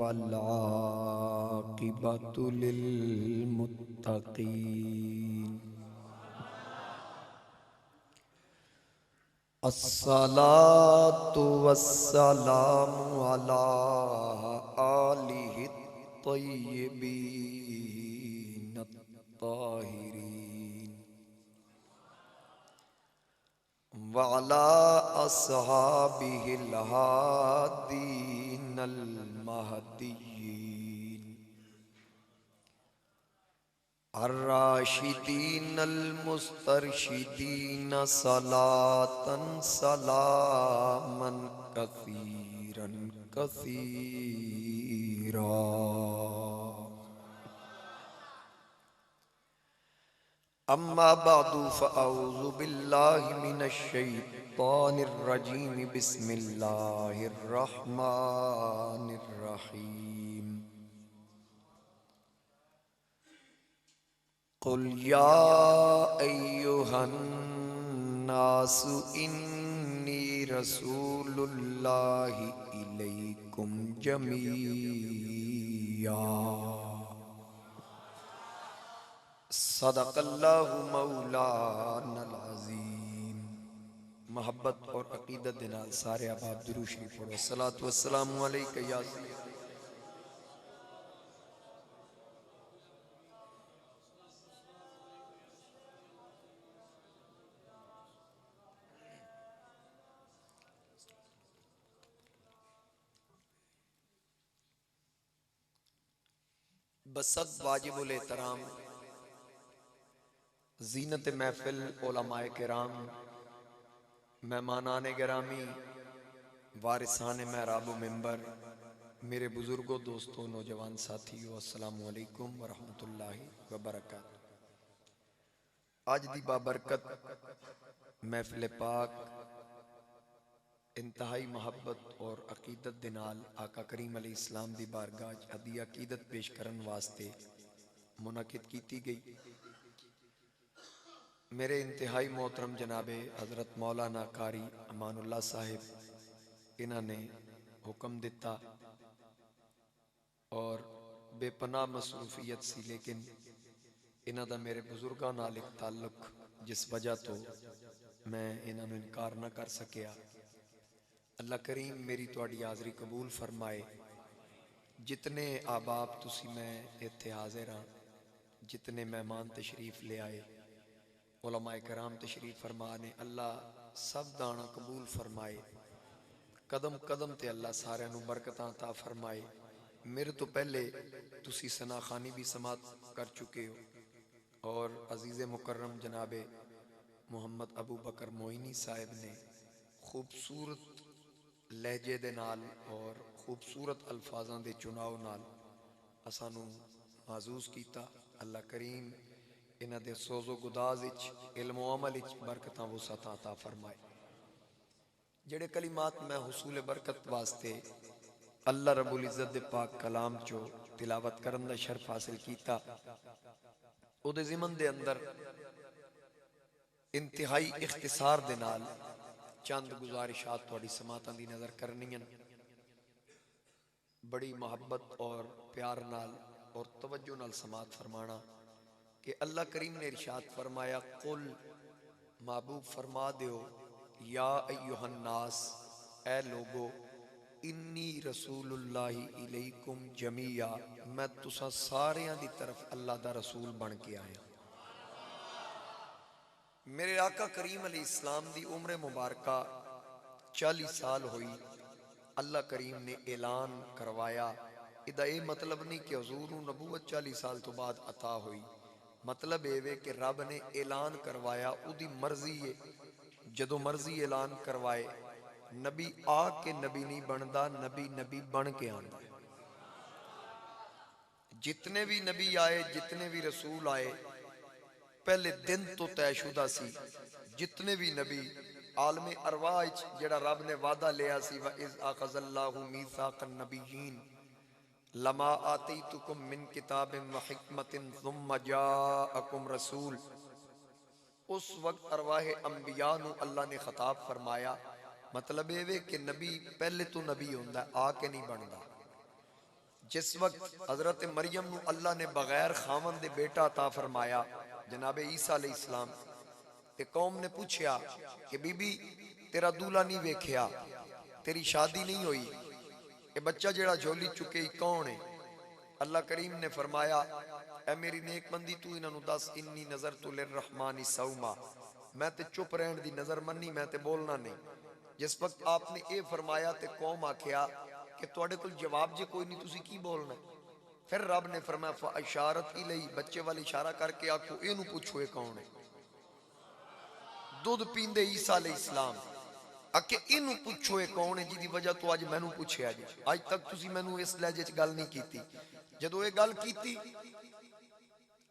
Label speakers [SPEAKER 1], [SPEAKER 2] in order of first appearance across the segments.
[SPEAKER 1] वल आक़िबतु लिल्मुत्तक़ीन। अस्सलातु वस्सलामु अला आलिहि त्तय्यिबीन अत्ताहिरीन व अला अस्हाबिहिल हादीनल महदिय्यीन अर्राशिदीनल मुस्तरशिदीन सलातन सलामन कसीरन कसीरा। अम्मा बादु फ़अऊज़ु बिल्लाहि मिनश शैतानिर रजीम। बिस्मिल्लाहिर रहमानिर रहीम। कुल या अय्युहन नासु इन्नी रसूलुल्लाहि इलैकुम जमीया। सदक़ल्लाहु मौलानल अज़ीम। मोहब्बत और अक़ीदत दे नाल सारे अहबाब दुरूद शरीफ पढ़ो। अस्सलातु वस्सलामु अलैका या सय्यद। बसत वाजिबुल एहतराम ज़ीनत महफिल उलमाए किराम, मेहमानान गिरामी, वारिसान महराब मिंबर, मेरे बुजुर्गों, दोस्तों, नौजवान साथियों, अस्सलामु अलैकुम व रहमतुल्लाहि व बरकातहू। आज दी बाबरकत महफिल पाक इंतहाई मोहब्बत और अकीदत दे नाल आका करीम अलैहिस्सलाम दी बारगाह अदी अकीदत पेश करन वास्ते मुनक़िद की गई। मेरे इंतहाई मोहतरम जनाबे हज़रत मौलाना कारी अमानुल्लाह साहिब इन्होंने हुक्म दिता और बेपनाह मसरूफियत सी, लेकिन इन्हों का मेरे बुजुर्गों नाल एक ताल्लुक जिस वजह तो मैं इन्होंने इनकार न कर सकिया। अल्लाह करीम मेरी तुहाडी हाज़री कबूल फरमाए। जितने आबाब तुसी मैं इत्थे हाजिर हाँ, जितने मेहमान तशरीफ ले आए, उलमाए कराम तशरीफ फरमा ने, अल्लाह सब दाना कबूल फरमाए। कदम कदम ते अल्लाह सारे नू बरकतां अता फरमाए। मेरे तो पहले तुसी सना खानी भी समात कर चुके हो और अजीज़ मुकर्रम जनाबे मोहम्मद अबू बकर मोइनी साहिब ने खूबसूरत लहजे दे नाल और खूबसूरत अल्फाजां दे चुनाव नाल असानू महजूज किया। अल्लाह करीम इन्हां दे सोज़ो गुदाज विच इल्म व अमल विच बरकतां वुसअतां अता फरमाए। जेड़े कलिमात मैं हुसूल बरकत वास्ते अल्लाह रब्बुल इज़्ज़त दे पाक कलाम चो तिलावत करन दा शर्फ हासिल किया, उहदे ज़िमन दे अंदर इंतहाई इख्तिसार दे नाल चंद गुजारिशात तुहाडी समातां दी नज़र करनियां। बड़ी मोहब्बत और प्यार नाल और तवज्जो नाल समात फरमाना कि अल्लाह करीम ने इरशाद फरमाया, कुल महबूब फरमा दियो, या अय्युहन नास, ए लोगो, इन्नी रसूलुल्लाहि इलैकुम जमीया, मैं तुसा सारियां दी तरफ अल्लाह दा रसूल बन के आया। मेरे आका करीम अलैहिस्सलाम दी उम्र मुबारका 40 साल हुई। अल्लाह करीम ने ऐलान करवाया। इदा ये मतलब नहीं कि हजूर नूं नबूवत 40 साल तो बाद अता हुई। मतलब ये कि रब ने ऐलान करवाया, उदी मर्जी है, जदों मर्जी ऐलान करवाए। नबी आके नबी नहीं बनता, नबी नबी बन के आंदा। जितने भी नबी आए, जितने भी रसूल आए, पहले दिन तो तयशुदा सी। जितने भी नबी आलमे अरवाह जेड़ा रब ने वादा लिया सी, व इज़ अख़ज़ल्लाहु मीसाक़न नबिय्यीन लमा आतैतुकुम मिन किताबिन व हिकमतिन सुम्मा जाअकुम रसूल, उस वक्त अरवाह अंबिया नू अल्लाह ने खिताब फरमाया। मतलब ये कि नबी पहले तो नबी होंदा, आके नहीं बनता। जिस वक्त हजरत मरियम नू अल्लाह ने बगैर खामन दे बेटा अता फरमाया जनाबे ईसा अलैहिस्सलाम, ते कौम ने पूछया कि बीबी तेरा दूल्हा नहीं वेख्या, तेरी शादी नहीं हुई, ये बच्चा जेड़ा झोली चुके कौन है? अल्लाह करीम ने फरमाया, ऐ मेरी नेकबंदी तू इन्हां नू दस, इन्नी नजर तू लिर्रहमानी सौमा, मैं ते चुप रहन दी नजर मन्नी, मैं ते बोलना नहीं। जिस वक्त आपने ये फरमाया ते कौम आख्या कि तुहाडे कोल जवाब जे कोई नहीं, तुसी की बोलना? फिर रब ने फरमाया फअशारत इलैहि, बच्चे वाल इशारा करके आखो इनू पूछो ये कौन है? दुध पींदे ईसा अलैहिस्सलाम आके इनू पूछो ये कौन है जिदी वजह तो अज मैनू पूछया जी। अज तक तुसी मैनू इस लहजे च गल नहीं कीती। जदों ये गल कीती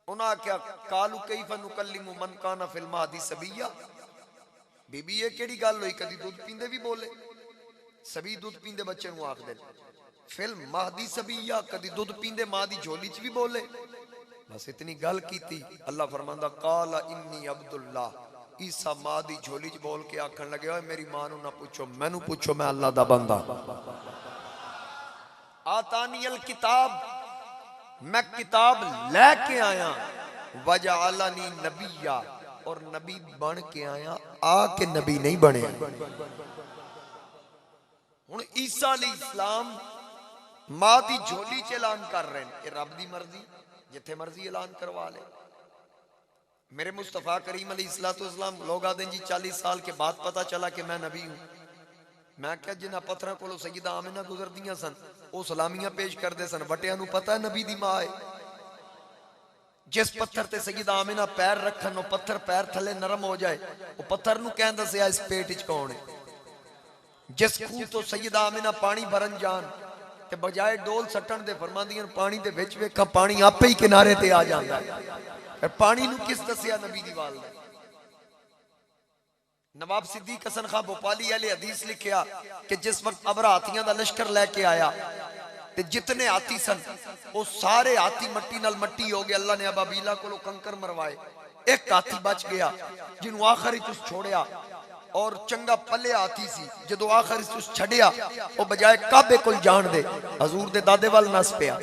[SPEAKER 1] उन्हां आख्या कालू कैफ नुकल्लिमु मन काना फिल महदी सबीया, बीबी ये केड़ी गल होई, कदी दुध पींदे भी बोले? सबी दुध पींदे बच्चे नू आखदे फिल महदी सबीया, कदी दुध पींदे मां दी झोली च भी बोले। बस इतनी गल कीती, अल्लाह फरमांदा काला इन्नी अब्दुल्लाह, ईसा मां दी झोली च बोल के आखन लगे ओए मेरी मां नू ना पूछो, मैनू पूछो, मैं अल्लाह दा बंदा। आतानियल किताब, मैं किताब लेके आया, वजअलनी नबिया, और नबी बन के आया, आके नबी नहीं बने। हुण ईसा अलैहिस्सलाम मां दी झोली च ऐलान कर रहे हैं, ये रब दी मर्जी, जिथे मर्जी ऐलान करवा ले। मेरे मुस्तफा करीम अलैहिस्सलाम लोग आदे जी 40 साल के बाद पता चला कि मैं नबी हूं। मैं क्या जिन्हां पत्थरां कोलों सैयदा आमिना गुजरदियां सन, वो सलामियां पेश करते सन, वटियां नूं पता है नबी दी मां है। जिस पत्थर ते सैयदा आमिना पैर रखन, वो पत्थर पैर थले नरम हो जाए, वो पत्थर नूं कहण दसिया इस पेट च कौन है। जिस खूह तो सैयदा आमिना पानी भरन जान ते बजाए डोल सट्टन दे फरमांदियां पानी दे विच वेखा पानी आपे ही किनारे ते आ जांदा है। पानी नूं किस दसिया नबी दी वाल ने। नवाब सिद्दीक हसन खां भोपाली अहले हदीस लिखिया कि जिस वक्त अबरा हाथियां दा लश्कर लेके आया ते जितने हाथी सन वो सारे हाथी मट्टी नाल मट्टी हो गए। अल्लाह ने अबाबीला कोलों कंकर मरवाए, एक हाथी बच गया जिन्हों आखिरी तुस छोड़िया, और चंगा पले हाथी सी, जो आखिरी तुस छड़िया वो बजाए काबे कोल जान दे हजूर दे दादे वाल नस पिया।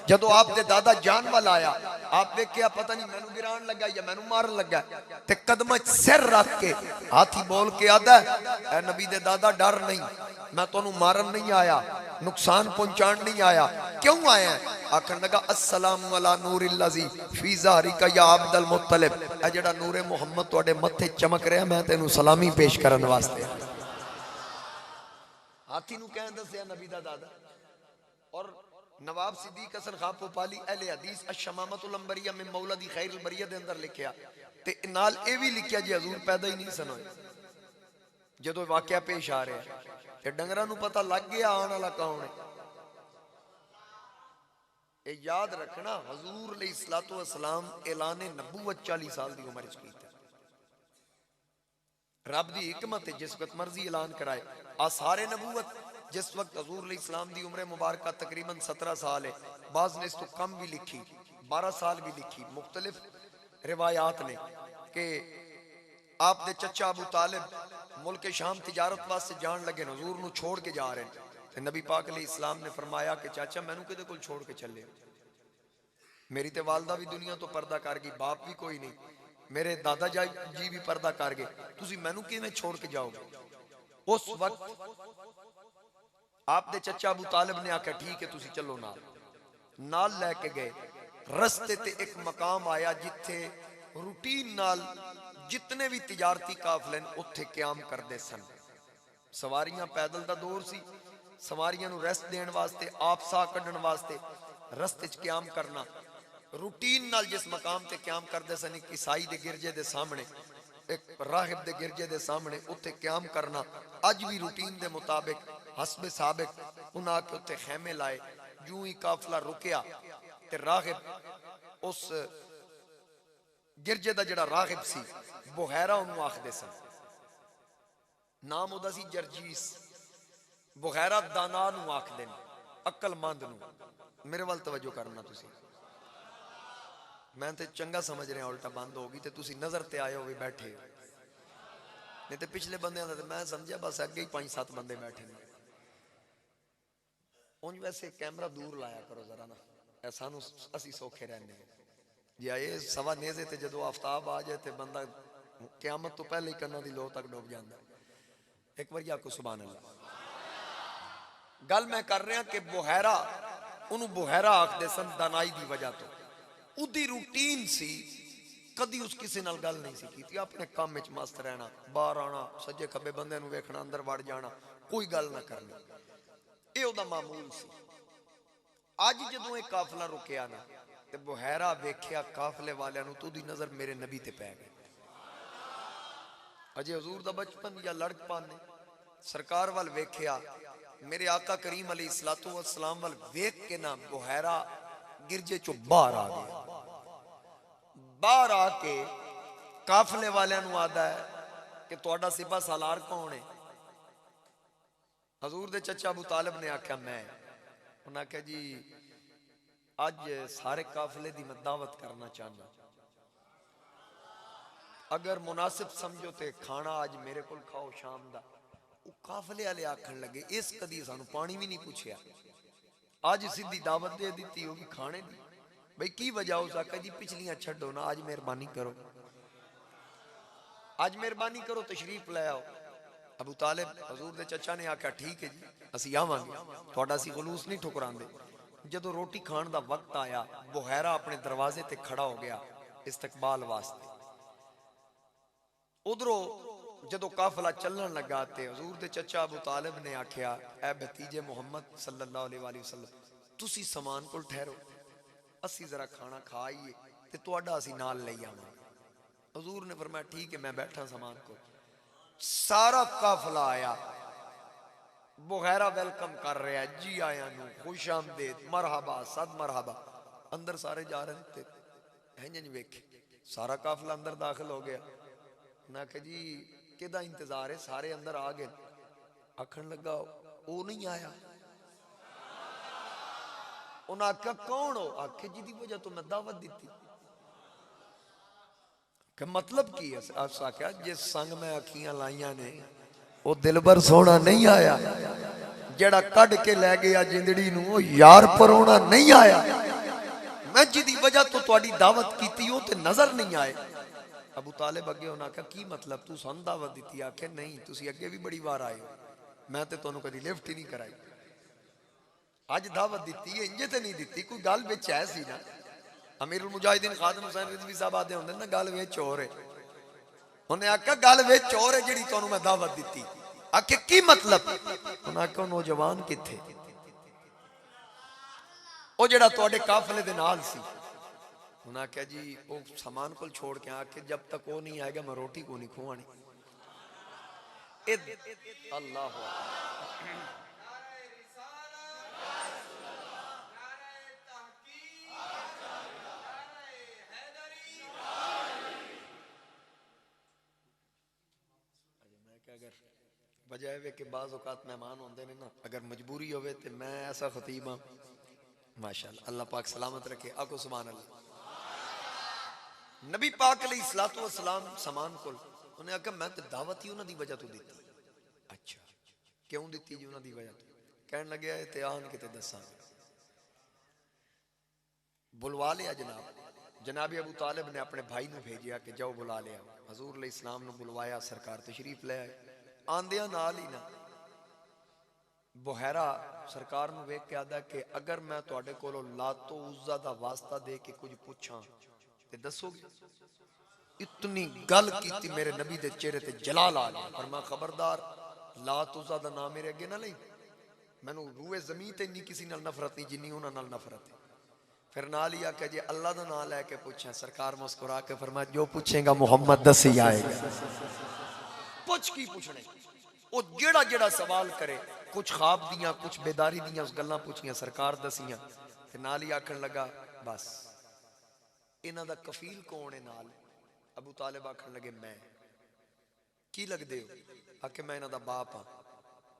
[SPEAKER 1] जदों आप दे दादा जान वाल आया, आप वेख्या पता नहीं मैनू गिरान लगा या मैनू मारन लगा, ते कदम सिर रख के हाथी बोल के आदा ऐ नबी दे दादा डर नहीं, मैं तोनू मारन नहीं आया, नुकसान पहुंचान नहीं आया। क्यों आया? आखन लगा अस्सलामु अला नूरिल्लज़ी फी ज़हरिका या अब्दुल मुत्तलिब, ए जेड़ा नूरे मुहम्मद तुहाडे मत्थे चमक रहा, मैं तेनू सलामी पेश करन वास्ते। हाथी नू कहन दसिया नबी दा दादा। और नवाब सिद्दीक हसन खां भोपाली अहले हदीस अशमामतुल अंबरिया में मौलदी खैरुल बरिया दे अंदर लिखिया ते नाल ए भी लिखिया जी हजूर पैदा ही नहीं सन होए। जदों वाकया पेश आ रहा है ते डंगरां नू पता लग गया आने वाला कौन है। ये याद रखना, हजूर अलैहिस्सलातु वस्सलाम ऐलाने नबूवत 40 साल की उम्र च कीता। रब दी हिकमत है, जिस वक्त मर्जी ऐलान कराए। आ सारे नबूवत जिस वक्त हजूर अलैहिस्सलाम दी उम्र मुबारक तकरीबन 17 साल है, बाज ने इसको कम भी लिखी, 12 साल भी लिखी। मुख्तलिफ रिवायात ने कि आप दे चचा अबू तालिब मुल्क शाम तिजारत वास्ते जान लगे, हजूर नू छोड़ के जा रहे हैं। ते नबी पाक अलैहिस्सलाम ने फरमाया कि चाचा मैनू किदे कोल छोड़ के चले? मेरी ते वालदा भी दुनिया तो पर्दा कर गई, बाप भी कोई नहीं, मेरे दादा जी भी पर्दा कर गए, तुसी मैनू किवें छोड़ के जाओगे? उस वक्त आप दे चचा अबू तालिब ने आख्या ठीक है तुसी चलो नाल। नाल लैके गए। रस्ते ते एक मकाम आया जिथे रूटीन नाल जितने भी तिजारती काफले उत्थे क्याम करते सन। सवारियां पैदल दा दौर सी, सवारियां नू रेस्ट देने वास्ते, आप साह कढ़न वास्ते रस्ते च क्याम करना रूटीन नाल। जिस मकाम ते क्याम करते सन, एक ईसाई दे गिरजे दे सामने, एक राहिब दे गिरजे दे सामने उत्थे क्याम करना अज भी रूटीन दे मुताबिक हसबे साबिक उन्हां के उत्थे खैमे लाए। जूं ही काफला रुकिया ते राहिब उस गिरजे दा जिहड़ा राहिब सी बुहैरा उन्होंने आखदे सन, नाम उहदा सी जरजीस। बुहैरा दाना नू आखदे ने, अक्लमंद नू। मेरे वाल तवज्जो करना तुसी, मैं तो चंगा समझ रहा उल्टा बंद होगी तो तुसी नजर ते आए हो बैठे हो, नहीं तो पिछले बंदे मैं समझा बस अगे ही 5-7 बंदे बैठे ने। उंज वैसे कैमरा दूर लाया करो जरा ना, सानू असी सौखे रहने जी आए सवा नेजे ते जदों आफ्ताब आ जाए तो बंदा क्यामत तो पहले ही कन्ना दी लोह तक डूब जाता। एक बार आखो सुभान अल्लाह। गल मैं कर रहा कि बुहैरा, उन्होंने बुहैरा आखदे सन दानाई की वजह तो, उदी रूटीन सी, कदी उस किसी नाल गल नहीं सी की, अपने काम में मस्त रहना, बाहर आना, सज्जे खब्बे बंदे नूं वेखना, अंदर वड़ जाना, कोई गल ना करनी, ये उहदा मामूल सी। अज जदों ये काफिला रुकिया ना ते बुहैरा वेख्या काफिले वालियां नूं तो उहदी नजर मेरे नबी ते पै गई। अजे हजूर दा बचपन या लड़कपन ने सरकार वाल वेख्या, मेरे आका करीम अलैहिस्सलातु वस्सलाम वाल वेख के ना बुहैरा गिरजे चो बाहर आ गया। बाहर आके काफिले वालियां नूं आदा है कि तुहाडा सिपा सालार कौन है? हजूर दे चचा अबू तालिब ने आख्या मैं। उन्हें आख्या जी अज सारे काफिले की मैं दावत करना चाहना, अगर मुनासिब समझो तो खाना अज मेरे को खाओ शाम का। काफिले वाले आखन लगे इस कदी सानू पानी भी नहीं पूछया, अज सीधी दावत दे दी होगी खाने की। भाई की वजह हो सका जी? पिछलियां छड्डो ना, अज मेहरबानी करो, अज मेहरबानी करो, तशरीफ लै आओ। अबू तालिब हजूर दे चचा ने आख्या ठीक है जी असी आवांगे, तुहाडा असी खलूस नहीं ठुकरांदे। जदों रोटी खाण दा वक्त आया, बुहैरा अपने दरवाजे ते खड़ा हो गया इस्तकबाल वास्ते। उधरों जदों काफिला चलन लगा ते हजूर दे चचा अबू तालिब ने आख्या ऐ भतीजे मुहम्मद सल्लल्लाहु अलैहि वसल्लम तुसी समान कोल ठहरो, असी जरा खाना खा आईए ते तुहाडा असी नाल लई आवांगे। हजूर ने फरमाया ठीक है मैं बैठा समान को। सारा काफिला आया, बुहैरा वेलकम कर रहा है, जी आया नू, खुश आमदेद, मरहबा सद मरहबा। अंदर सारे जा रहे थे, हैं वेखे सारा काफिला अंदर दाखिल हो गया। ना कि जी किदा इंतजार है, सारे अंदर आ गए। आखन लगा वो नहीं आया। उन्हें आख्या कौन हो? आखे जी दी वजह तो मैं दावत दी कि मतलब की है? आख्या जिस संग मैं अखियां लाइया ने वो दिलबर सोना नहीं आया, जेड़ा कढ़ के लै गया जिंदड़ी नूं वो यार परोना नहीं आया। मैं जिदी वजह तो तुहाडी दावत की वो ते नजर नहीं आए। अबू तालिब अगे उन्हें आख्या की मतलब तू सन दावत दी? आखे नहीं तुसी अगे भी बड़ी बार आए हो, मैं तो तुहानू कदी लिफ्ट ही नहीं कराई, अज दावत दी है इंजे ते नहीं दी, कोई गल विच है सी ना। अमीरुल मुजाहिदीन खादिम हुसैन रिजवी साहब आदे होंदे ना गल विच होर है। उन्हें आख्या गल विच होर है जिहड़ी तुहानू मैं दावत दी। आखे की मतलब? उन्हें आख्या नौजवान किथे वो जेड़ा तुहाडे काफिले दे नाल सी? उन्हें आख्या जी वो सामान को छोड़ के आके जब तक वो नहीं आएगा मैं रोटी को नहीं खुआनी। अल्लाह अगर बजाय वे के बाज़ औकात मेहमान होंदे ने ना, अगर मजबूरी होवे तो मैं ऐसा खतीब हाँ माशाअल्लाह, अल्लाह पाक सलामत रखे। आको सुभान अल्लाह। नबी पाक अलैहिस्सलातु वस्सलाम समान को उन्हें आख्या मैं तो दावत ही उन्हां दी वजह तो दी। अच्छा क्यों दी जी? उन्हां दी वजह तो कहन लगे ते आन किते दसा। बुलवा लिया जनाब, जनाब अबू तालिब ने अपने भाई नूं भेजिया कि जाओ बुला लिया। हजूर अलैहिस्सलाम नूं बुलवाया, सरकार तशरीफ ले आए। आंदियां नाल ही ना बुहैरा सरकार नूं वेख के आदा कि अगर मैं तुहाडे कोलों लातो उज़्ज़ा दा वास्ता दे के कुछ पूछां ते दसोगे? इतनी गल कीती मेरे नबी दे चेहरे ते जलाल आ गया। फरमाया खबरदार लात उज़्ज़ा दा नाम मेरे अगे ना लई, मैनू रूए ज़मीन ते नहीं किसी नाल नफरत नहीं जिन्नी उन्हां नाल नफरत है। फिर नाल ही आख्या जी अल्लाह दा नाम लैके पूछा। सरकार मुस्कुरा के फरमाया जो पूछेगा मुहम्मद दसी आएगा। पूछ की पूछने वो जेड़ा जेड़ा सवाल करे, कुछ ख्वाब दियां कुछ बेदारी दियां उस गल्लां पूछियां, सरकार दसियां। फिर नाल ही आखन लगा बस इन्हां दा कफील कौन है? नाल अबू तालिब आखन लगे मैं। की लगदे हो? आखे मैं इन्हां दा बाप हाँ।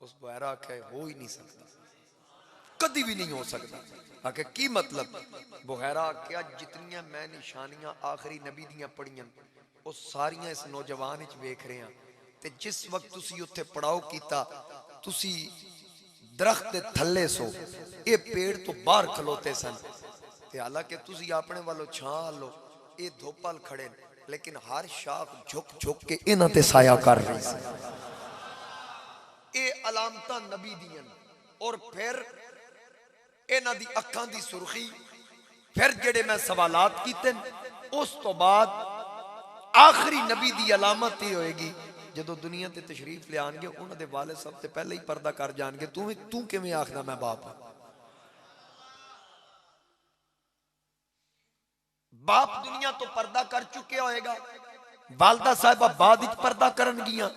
[SPEAKER 1] उस बुहैरा आखे हो ही नहीं सकता, कदी भी नहीं हो सकता। आखे की मतलब? बुहैरा आख्या जितनियां मैं निशानियां आखिरी नबी दियां पढ़ियां वो सारियां इस नौजवान विच वेख रहे हैं। ते जिस वक्त तुसी उत्थे पड़ाव कीता, तुसी दरख्त दे थल्ले सो, ये पेड़ तो बाहर खलोते सन, हालांकि तुसी अपने वालों छां लो, ये धोपल खड़े, लेकिन हर शाख झुक झुक के इन्हां ते साया कर रही सी। ये अलामतां नबी दियां। और फिर इन्हां दी अखां दी सुर्खी, फिर जेड़े मैं सवालात कीते, उस तो बाद आखिरी नबी दी अलामत ये होएगी जदों दुनिया ते तशरीफ ले आएंगे, उन्हां दे वालिद सब ते पहले ही पर्दा कर जाएंगे। तू किवें आखदा मैं बाप हां? बाप दुनिया तो पर्दा कर चुके होएगा, वालदा साहिबा बाद विच पर्दा करनगियां,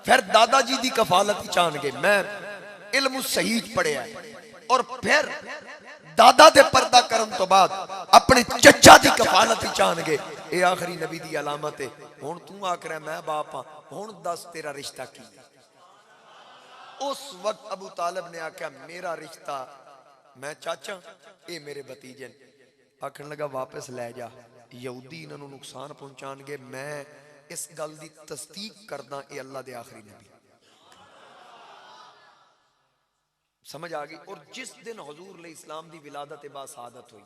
[SPEAKER 1] फिर दादा जी दी कफालत च आउणगे। मैं इल्म सही पढ़िया, और फिर दादा दे पर्दा करन तो बाद अपने चचा दी कफालत च आउणगे। ये आखिरी नबी दी अलामत है। हुण तू आख रहा मैं बाप हां, हुण दस तेरा रिश्ता की? उस वक्त अबू तालिब ने आख्या मेरा रिश्ता, मैं चाचा, ये मेरे भतीजे। आखन लगा वापस लै जा, यहूदी इन्होंने नुकसान पहुंचाएंगे, मैं इस गल की तस्दीक करदा ये अल्लाह दे आखिरी नबी। समझ आ गई? और जिस दिन हुजूर ले इस्लाम दी विलादत बासादत हुई,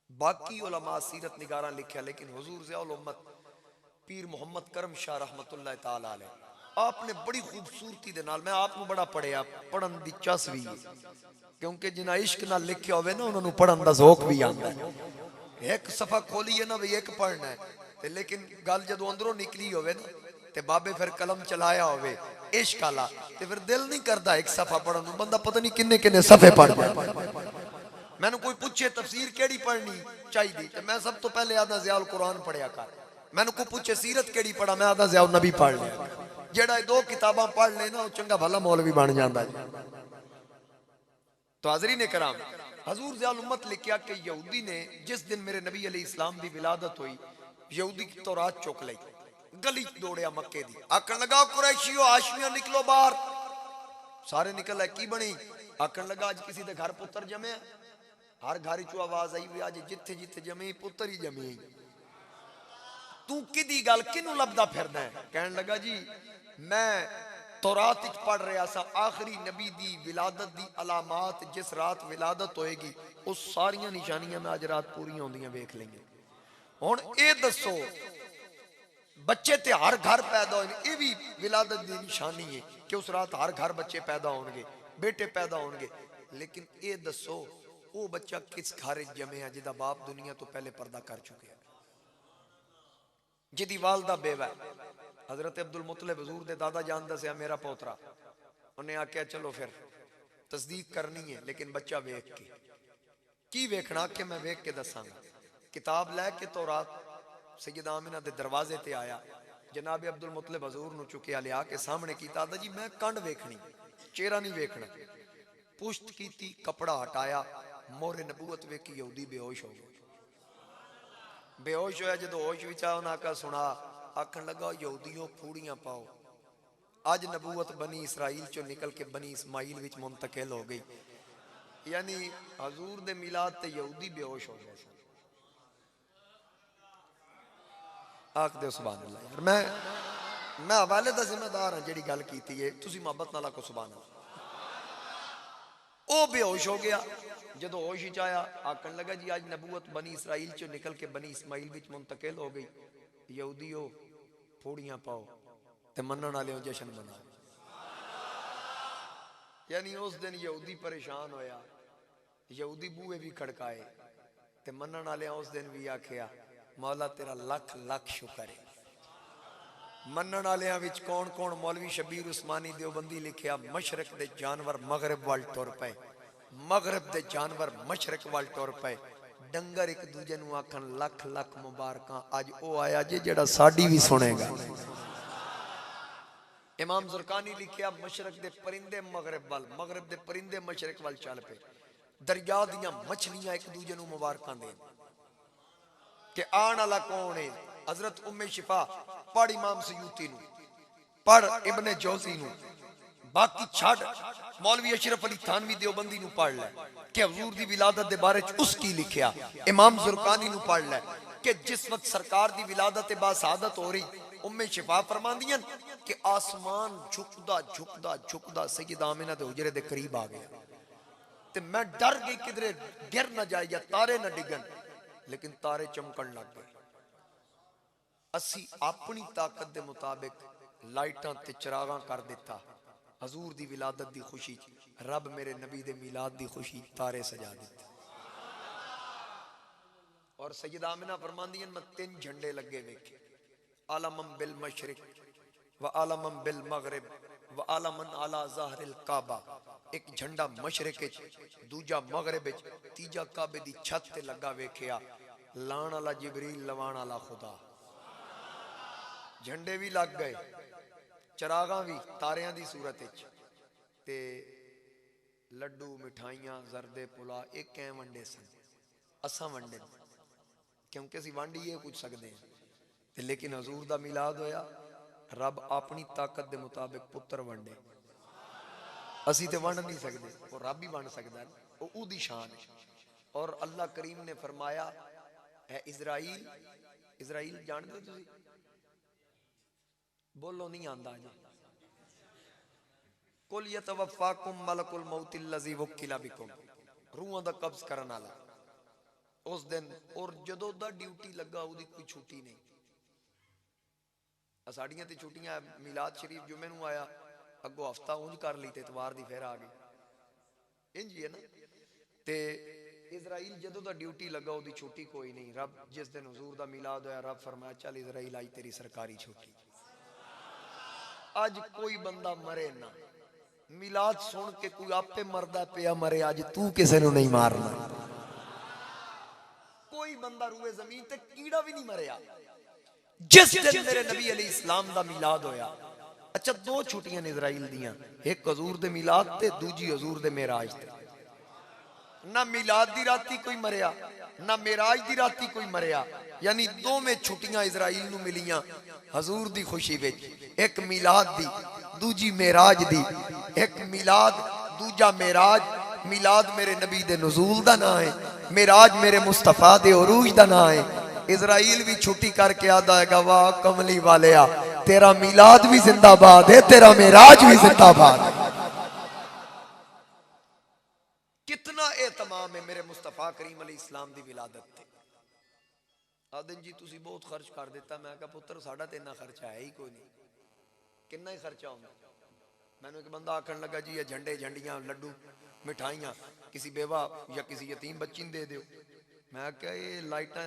[SPEAKER 1] बाकी उलमा सीरत निगारा लिखा, लेकिन हुजूर ज़ियाउल उम्मत पीर मुहम्मद करम शाह रहमतुल्लाह तआला अलैह, आपने बड़ी खूबसूरती दे नाल, मैं आपको बड़ा पढ़िया, पढ़न दी चस भी, क्योंकि जिन्हें इश्क नाल लिखिया होवे ना उन्होंने पढ़न दा ज़ौक भी आंदा है। एक सफा खोलीए ना भी एक पढ़ना है, ते लेकिन गल जदों अंदरों निकली होवे ना, ते बाबे फिर कलम चलाया होवे इश्क आला, ते फिर दिल नहीं करता एक सफा पढ़न नूं, बंदा पता नहीं किन्ने किन्ने सफे पढ़ जाए। मैंने कोई पूछे तफसीर केड़ी पढ़नी चाहिए, तो मैं सब तो पहले आदा ज़ियाउल कुरान पढ़िया कर। मैंने कोई पूछे सीरत केड़ी पढ़ा, मैं आदा ज़ियाउल नबी पढ़ लिया। जेड़ा दो किताबां पढ़ लेना वो चंगा भला मौलवी बन जाता है। तो हाज़रीन कराम, हुजूर ज़ियाउल उम्मत लिखिया कि यहूदी ने जिस दिन मेरे नबी अलैहि इस्लाम दी विलादत हुई, यहूदी की तौरात चुक ली, गली दौड़िया मक्के दी, आखन लगा कुरैशियो हाशमियों निकलो बाहर। सारे निकल आए, की बनी? आखन लगा अज किसी दे घर पुत्र जमे, हर घर चो आवाज आई भी अज जिथे जिथे जमे पुत्र ही जमे। तू किदी गल किनू लभदा फिरदा है? कहन लगा जी मैं तौरात विच पढ़ रहा सा, आखिरी नबी दी विलादत दी अलामात, जिस रात विलादत होएगी उस सारियां निशानियां मैं अज रात पूरी होंदियां वेख लेंगे। हुण ये दसो बच्चे ते हर घर पैदा होए, ये भी विलादत दी निशानी है कि उस रात हर घर बच्चे पैदा होंगे, बेटे पैदा होंगे। लेकिन ये दसो वो बच्चा किस घर जमे है जिदा बाप दुनिया तो पहले पर्दा कर चुके हैं, जिदी वालदा बेवा। हजरत अब्दुल मुतलिब हुजूर दे दादा जान दसिया मेरा पोतरा, उन्हें आख्या चलो फिर तस्दीक करनी है, लेकिन बच्चा वेख के। की वेखना? कि मैं वेख के दसांगा। किताब लैके तौरात सैयदा आमिना दे दरवाजे ते आया, जनाब अब्दुल मुतलिब हुजूर नु चुकिया लिया के सामने कीता, दादा जी मैं कंड वेखनी, चेहरा नहीं वेखना। पुश्त कीती, कपड़ा हटाया, मोहरे नबूवत वेखी, यहूदी बेहोश हो गया। बेहोश होया जो होश विच आया, उन्हें आखा सुना, आखन लगा यहूदियों फूड़ियां पाओ, अज नबूवत बनी इसराइल चो निकल के बनी इस्माइल विच मुंतकिल हो गई। यानी हजूर दे मिलाद ते यहूदी बेहोश हो गए। आख दे सुभान अल्लाह। यार मैं हवाले दा जिम्मेदार हां, जेड़ी गल कीती है तुसी मोहब्बत नाल आखो सुभान अल्लाह। ओ बेहोश हो गया, जदों होश विच आया आखन लगा जी अज नबूवत बनी इसराइल चो निकल के बनी इस्माइल विच मुंतकिल हो गई, यहूदियों फूड़ियां पाओ ते मनण वालेओ जश्न मनाओ। यानी उस दिन यहूदी परेशान होया, यहूदी बूहे भी खड़काए, ते मनण वाले उस दिन भी आखिया मौला तेरा लख लख शुक्र है। मनण वालियां विच कौन कौन? मौलवी शबीर उस्मानी देवबंदी लिखिया मशरक दे जानवर मगरब वाल टुर पे, मगरब दे जानवर मशरक वाल टुर पे, डंगर एक दूजे नूं आखन लख लख मुबारकां, अज ओ आया जे जेड़ा साडी भी सुनेगा। इमाम जुरकानी लिखिया मशरक दे परिंदे मगरब वाल, मगरब दे परिंदे मशरक वाल चल पे, दरिया दियां मछलियां एक दूजे नूं मुबारकां देन। कि आने वाला कौन है? हजरत उम्मे शिफा पढ़ इमाम सयूती नू, पढ़ इब्ने जौजी नू, बाकी छड़ मौलवी अशरफ अली थानवी देवबंदी नू पढ़ ले कि हुजूर दी विलादत दे बारे च उसकी लिखिया। इमाम जुरकानी नू पढ़ ले कि जिस वक्त सरकार दी विलादत बासादत हो रही, उम्मे शिफा फरमांदियां कि आसमान झुकदा झुकदा झुकदा सैयदा आमिना दे हुजरे दे करीब आ गया, ते मैं डर गई किधरे गिर ना जाए या तारे ना डिगन, लेकिन तारे चमकन लग गए। असी अपनी ताकत के मुताबिक लाइटां ते चिरागां कर दिता। हजूर दी विलादत दी खुशी च रब मेरे नबी दे मिलाद दी खुशी तारे सजा दिते। और सैयदा आमिना फरमांदी हैं मैं 3 झंडे लगे वेखे, आलमम बिल मशरिक व आलमम बिल मगरिब व आलमन अला ज़हरिल काबा। एक झंडा मशरिक विच, दूजा मगरिब विच, तीजा काबे दी छत ते लगा वेखिया। लाण वाला जिबरील, लवाण वाला खुदा। झंडे भी लग गए, चरागां भी तारियां दी सूरत विच, ते लड्डू मिठाइयां जरदे पुला एक कैं वंडे सन। असा वंडे क्योंकि असी वंड ही कुछ सकते हैं, लेकिन हजूर दा मिलाद होया, रब अपनी ताकत के मुताबिक पुत्र वंडे। असी तो वंड नहीं सकते, वो रब ही वंड सकता है, वो उदी शान है। और अल्लाह करीम ने फरमाया है इजराइल, इजराइल जानते हो तुसी? बोलो नहीं आंदा जी। कुल यतवफ़ाकुम मलकुल मौतिल लज़ी वुक्किला बिकुम, रूहां दा कब्ज़ करन वाला उस दिन। और जदों दा ड्यूटी लगा उदी कोई छुट्टी नहीं। साड़ियां ते छुट्टियां, मिलाद शरीफ जुमे नूं आया, अगों हफ्ता उंज कर ली ते इतवार दी फिर आ गई, इंज ही है ना। ते इजराइल जदों दा ड्यूटी लगा उदी छुट्टी कोई नहीं। रब जिस दिन हुजूर दा मिलाद होया, रब फरमाया चल इजराइल आई तेरी सरकारी छुट्टी। अज कोई बंदा मरे ना, मिलाद सुन के कोई आपे मरदा पिया मरे, अज तू किसे नूं नहीं मारना। कोई बंदा रूए जमीन ते कीड़ा भी नहीं मरिया जिस दिन मेरे नबी अलैहि इस्लाम दा मिलाद होया। अच्छा, 2 छुट्टियां ने इजराइल दियां, एक हजूर दे मिलाद ते दूजी हजूर दे मेराज ते। ना मिलाद दी राती कोई मरिया, ना मेराज दी राती कोई मरिया, यानी दोवें छुट्टियां इजराइल नूं मिलियां हजूर दी खुशी विच। एक मिलाद दी, दूजी मेराज दी। एक मिलाद, दूजा मेराज। मिलाद मेरे नबी दे नुज़ूल दा नाम है, मेराज मेरे मुस्तफा दे उरूज दा नाम है। इजराइल भी छुट्टी करके आदा है, वाह कमली वालिया, तेरा मिलाद भी जिंदाबाद है, तेरा मेराज भी जिंदाबाद है। कितना एहतमाम है मेरे मुस्तफा करीम अलैहि इस्लाम दी विलादत ते। आदन जी तुसी बहुत खर्च कर दिता। मैं कहा पुत्र साडा ते इन्ना खर्चा है ही कोई नहीं। कितना ही खर्चा होंदा? मैंने एक बंदा आखन लगा जी ये झंडे झंडियां लड्डू मिठाइयां किसी बेवा या किसी यतीम बच्ची ने दे दो। मैं क्या ये लाइटां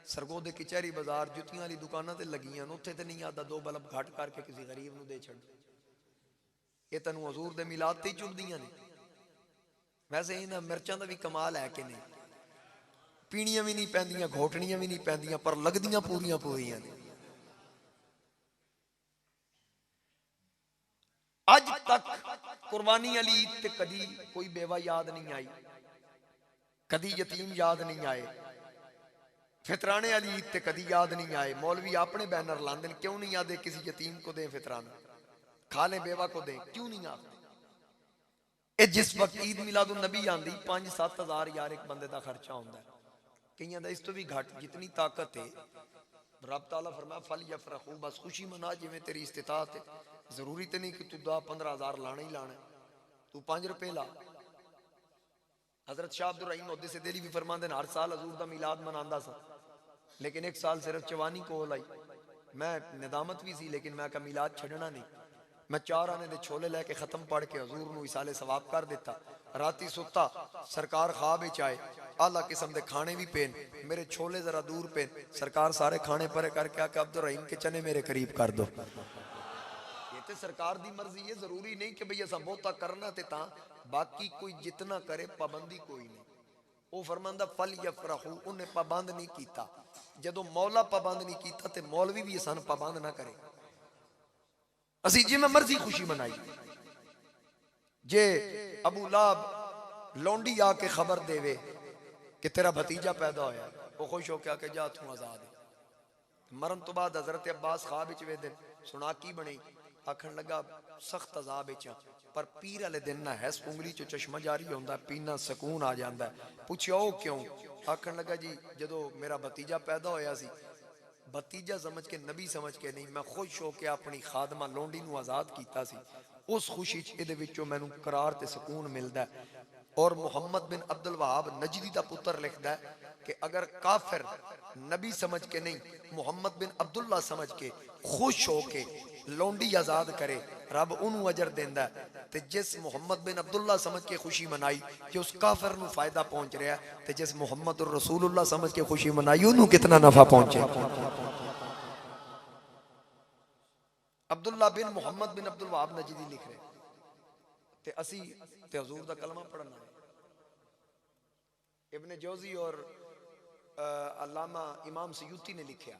[SPEAKER 1] सरगोदे कचहरी बाजार जुतियां वाली दुकानां ते लगियां, उत्थे ते नहीं आता 2 बल्ब घट करके किसी गरीब नूं दे छड़। ये तैनूं हजूर दे मिलाद ते ही चुभदियां ने। वैसे इन्हां मिर्चां दा भी कमाल है कि नहीं, पीणियां भी नहीं पैंदियां, घोटनियां भी नहीं पैंदियां, पर लगदियां पूरियां पूरियां ने। अज तक कुर्बानी वाली ईद ते कदी कोई बेवा याद नहीं आई, कदी यतीम याद नहीं आए, फितराने वाली ईद ते कदी याद नहीं आए। मौलवी अपने बैनर लाते हैं, क्यों नहीं आते किसी यतीम को दें फितराना, खा लें बेवा को दें, क्यों नहीं आते? जिस वक्त ईद मिलादुन नबी आंदी 5-7 हज़ार यार एक बंदे का खर्चा होता है, कईयां दा इस तो भी घट, जितनी ताकत है। रब ताला फरमाया फल यफरहू, बस खुशी मना जिवें तेरी इस्तिताअत है। जरूरी तो नहीं कि तू 10-15 हज़ार लाना ही लाना, तू 5 रुपए ला। हजरत शाह अब्दुल रहीम मोहद्दिस दिली भी फरमाते हैं हर साल हजूर दा मिलाद मनांदा सा, लेकिन एक साल सिर्फ चवानी कोल आई। मैं निदामत भी सी, लेकिन मैं कहा मिलाद छड़ना नहीं। मैं 4 आने दे छोले लैके खत्म पढ़ के हजूर नूं इसाले सवाब कर दिता। राती सुता सरकार ख्वाब विच आए, आला किस्म दे खाने भी पेन, मेरे छोले जरा दूर पेन, सरकार सारे खाने परे करके आके अब्दुल रहीम के चने मेरे करीब कर दो। ये तो सरकार दी मर्जी है, जरूरी नहीं कि भई असा बहुता करना ते तां, बाकी कोई जितना करे पाबंदी कोई नहीं। वो फरमांदा फल यफरहू, उन्हें पाबंद नहीं किया। जदों मौला पाबंद नहीं किया तो मौलवी भी सन पाबंद ना करे। असी जिवें मर्जी खुशी मनाई। जे अबू लाब लौंडी आके खबर देवे कि तेरा भतीजा पैदा होया, वो खुश होके आके जा तू आजाद है। मरन तो बाद हजरत अब्बास ख्वाब विच वेदे सुना की बनी, आखन लगा सख्त अजाब विच, पर पीर वाले दिन ना है उंगली चो चश्मा जारी होंदा, पीना सकून आ जाता है। पूछया ओ क्यों? आखन लगा जी जदों मेरा भतीजा पैदा होया सी, भतीजा समझ के नबी समझ के नहीं, मैं खुश होकर अपनी खादमा लौंडी नूं आजाद कीता सी। उस खुशी च इहदे विचों मैनूं करार ते सकून मिलदा है। और मुहम्मद बिन अब्दुल वहाब नजदी का पुत्र लिखता है कि अगर काफिर नबी समझ के नहीं मुहम्मद बिन अब्दुल्ला समझ के खुश होके लौंडी आजाद करे रब उन्होंने अजर देंदा है, ते जिस मुहम्मद बिन अब्दुल्ला समझ के खुशी मनाई कि उस काफिर नूं फायदा पहुंच रहा है, ते जिस मुहम्मद रसूलुल्लाह समझ के खुशी मनाई उन्होंने कितना नफा पहुंचे। अब्दुल्ला बिन मुहम्मद बिन अब्दुल वहाब नजदी लिख रहे ते असी ते हुजूर दा कलमा पढ़ना है। इब्ने जौजी और अल्लामा इमाम सयूती ने लिखा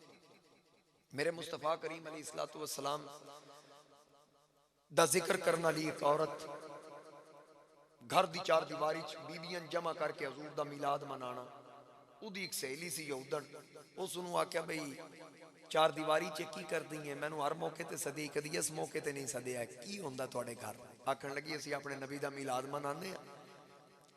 [SPEAKER 1] मेरे मुस्तफा करीम अलैहिस्सलातु वस्सलाम दा जिक्र करने वाली एक औरत घर दी चार दीवारी बीबियां जमा करके हुजूर दा मिलाद मनाना, उदी एक सहेली सी यहूदन, उसनू आख्या भाई चार दीवारी च की कर दी है, मैनू हर मौके ते सदी कदी इस मौके ते नहीं सदिया, की होंदा तुहाडे घर? आखन लगी असीं अपने नबी दा मिलाद मनाने आ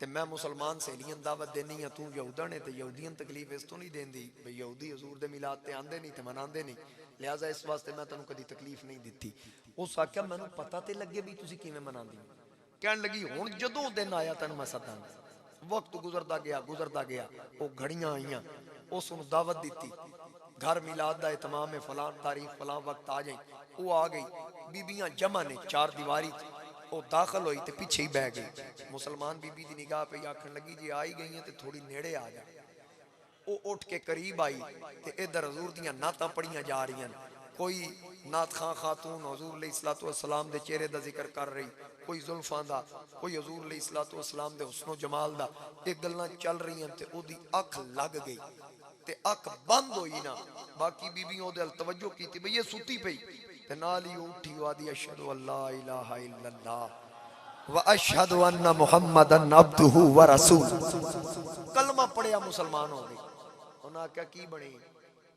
[SPEAKER 1] ते मैं मुसलमान सहेलियां दावत देनी है, तू यहूदन है ते यहूदियन तकलीफ इस तो नहीं देंदी भाई यहूदी हजूर दे मिलाद ते आंदे नहीं ते मनांदे नहीं, लिहाजा इस वास्ते मैं तेनों कदी तकलीफ नहीं दिती। उस आख्या मैनू पता ते लगे भी तुसीं किवें मनांदी। कहन लगी हुण जदों दिन आया तैनूं मैं सदांगा। वक्त गुजरदा गया वो घड़ियां आईयां, उसनूं दावत दी घर मिलाद दा इतमाम है, फलां तारीख फलां वक्त आ जाए, वो आ गई, बीबियां जमा ने चार दीवारी, वो दाखिल हुई तो पिछे ही बह गई। मुसलमान बीबी की निगाह पे आखन लगी जी आ ही गई है तो थोड़ी नेड़े आ जा। वो उठ के करीब आई तो इधर हजूर दियां नातां पढ़ियां जा रही, कोई नात खां खातून हजूर अलैहिस्सलातु वस्सलाम दे चेहरे दा जिक्र कर रही, कोई जुल्फां दा, कोई हजूर अलैहिस्सलातु वस्सलाम दे हुस्नो जमाल दा, ये गल्लां चल रही ते ओदी अख लग गई ते अख बंद होई ना, बाकी बीबियां ओदे अल तवज्जो कीती बई ये सुती पई ते नाल ही उठी आदी अशहदु अल्ला इलाहा इल्लल्लाह व अशहदु अन्ना मुहम्मदन अब्दुहु व रसूल, कलमा पढ़िया मुसलमान हो गई। उन्हें आख्या की बनी?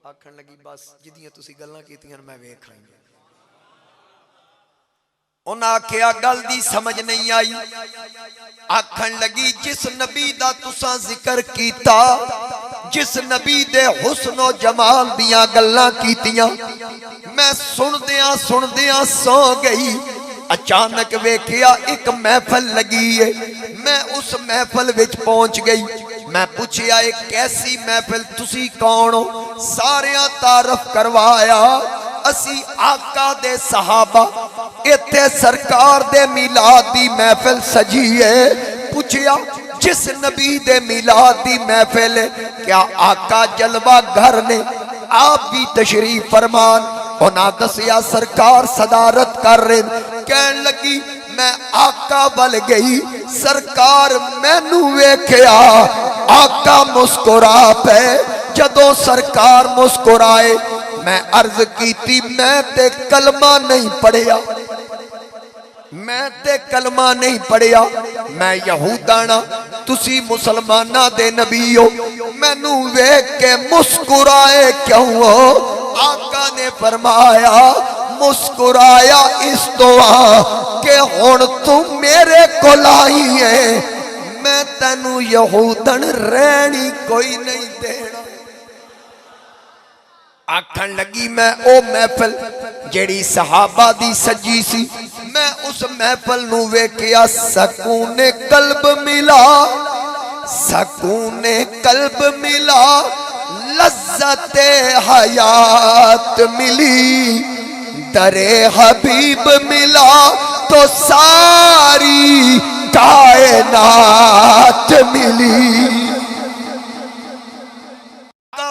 [SPEAKER 1] आखन लगी बस जिदियां तुसी गल्लां कीतियां मैं वेख आई। उन्हें आख्या गल दी समझ नहीं आई। आखन लगी जिस नबी दा तुसां जिक्र कीता, जिस नबी दे हुस्नो जमाल दियां गल्लां कीतियां, मैं सुनदियां सो गई। अचानक वेखिया एक महफिल लगी है, मैं उस महफिल विच पहुंच गई। मैं पूछया एक कैसी महफिल, तुसी कौन हो? सारियां तारफ करवाया, असी आका दे सहाबा, इत्थे सरकार दे मिलाद दी महफिल सजी है। पूछया जिस नबी दे मिलाद दी महफिल है, क्या आका जलवा घर ने? आप भी तशरीफ फरमान। उन्हें दसिया सरकार सदारत कर रहे। कहन लगी मैं आका बल गई, सरकार मैनू वेख्या, आका मुस्कुरा पे। जदों सरकार मुस्कुराए मैं अर्ज की मैं ते कलमा नहीं पढ़िया, मैं ते कलमा नहीं पढ़िया, मैं यहूदाना, तुसी मुसलमाना दे नबी हो, मैनू वेख के मुस्कुराए क्यों हो? आका ने फरमाया मुस्कुराया इस दुआ के हुण तू मेरे कोल आई है, मैं तेनू यहूदन रहनी कोई नहीं देना। आखन लगी मैं ओ महफिल जेड़ी सहाबा दी सजी सी, मैं उस महफिल नू वेखिया, सकूने कल्ब मिला, सकूने कल्ब मिला, लज्जते हयात मिली, दरे हबीब मिला तो सारी कायनात मिली।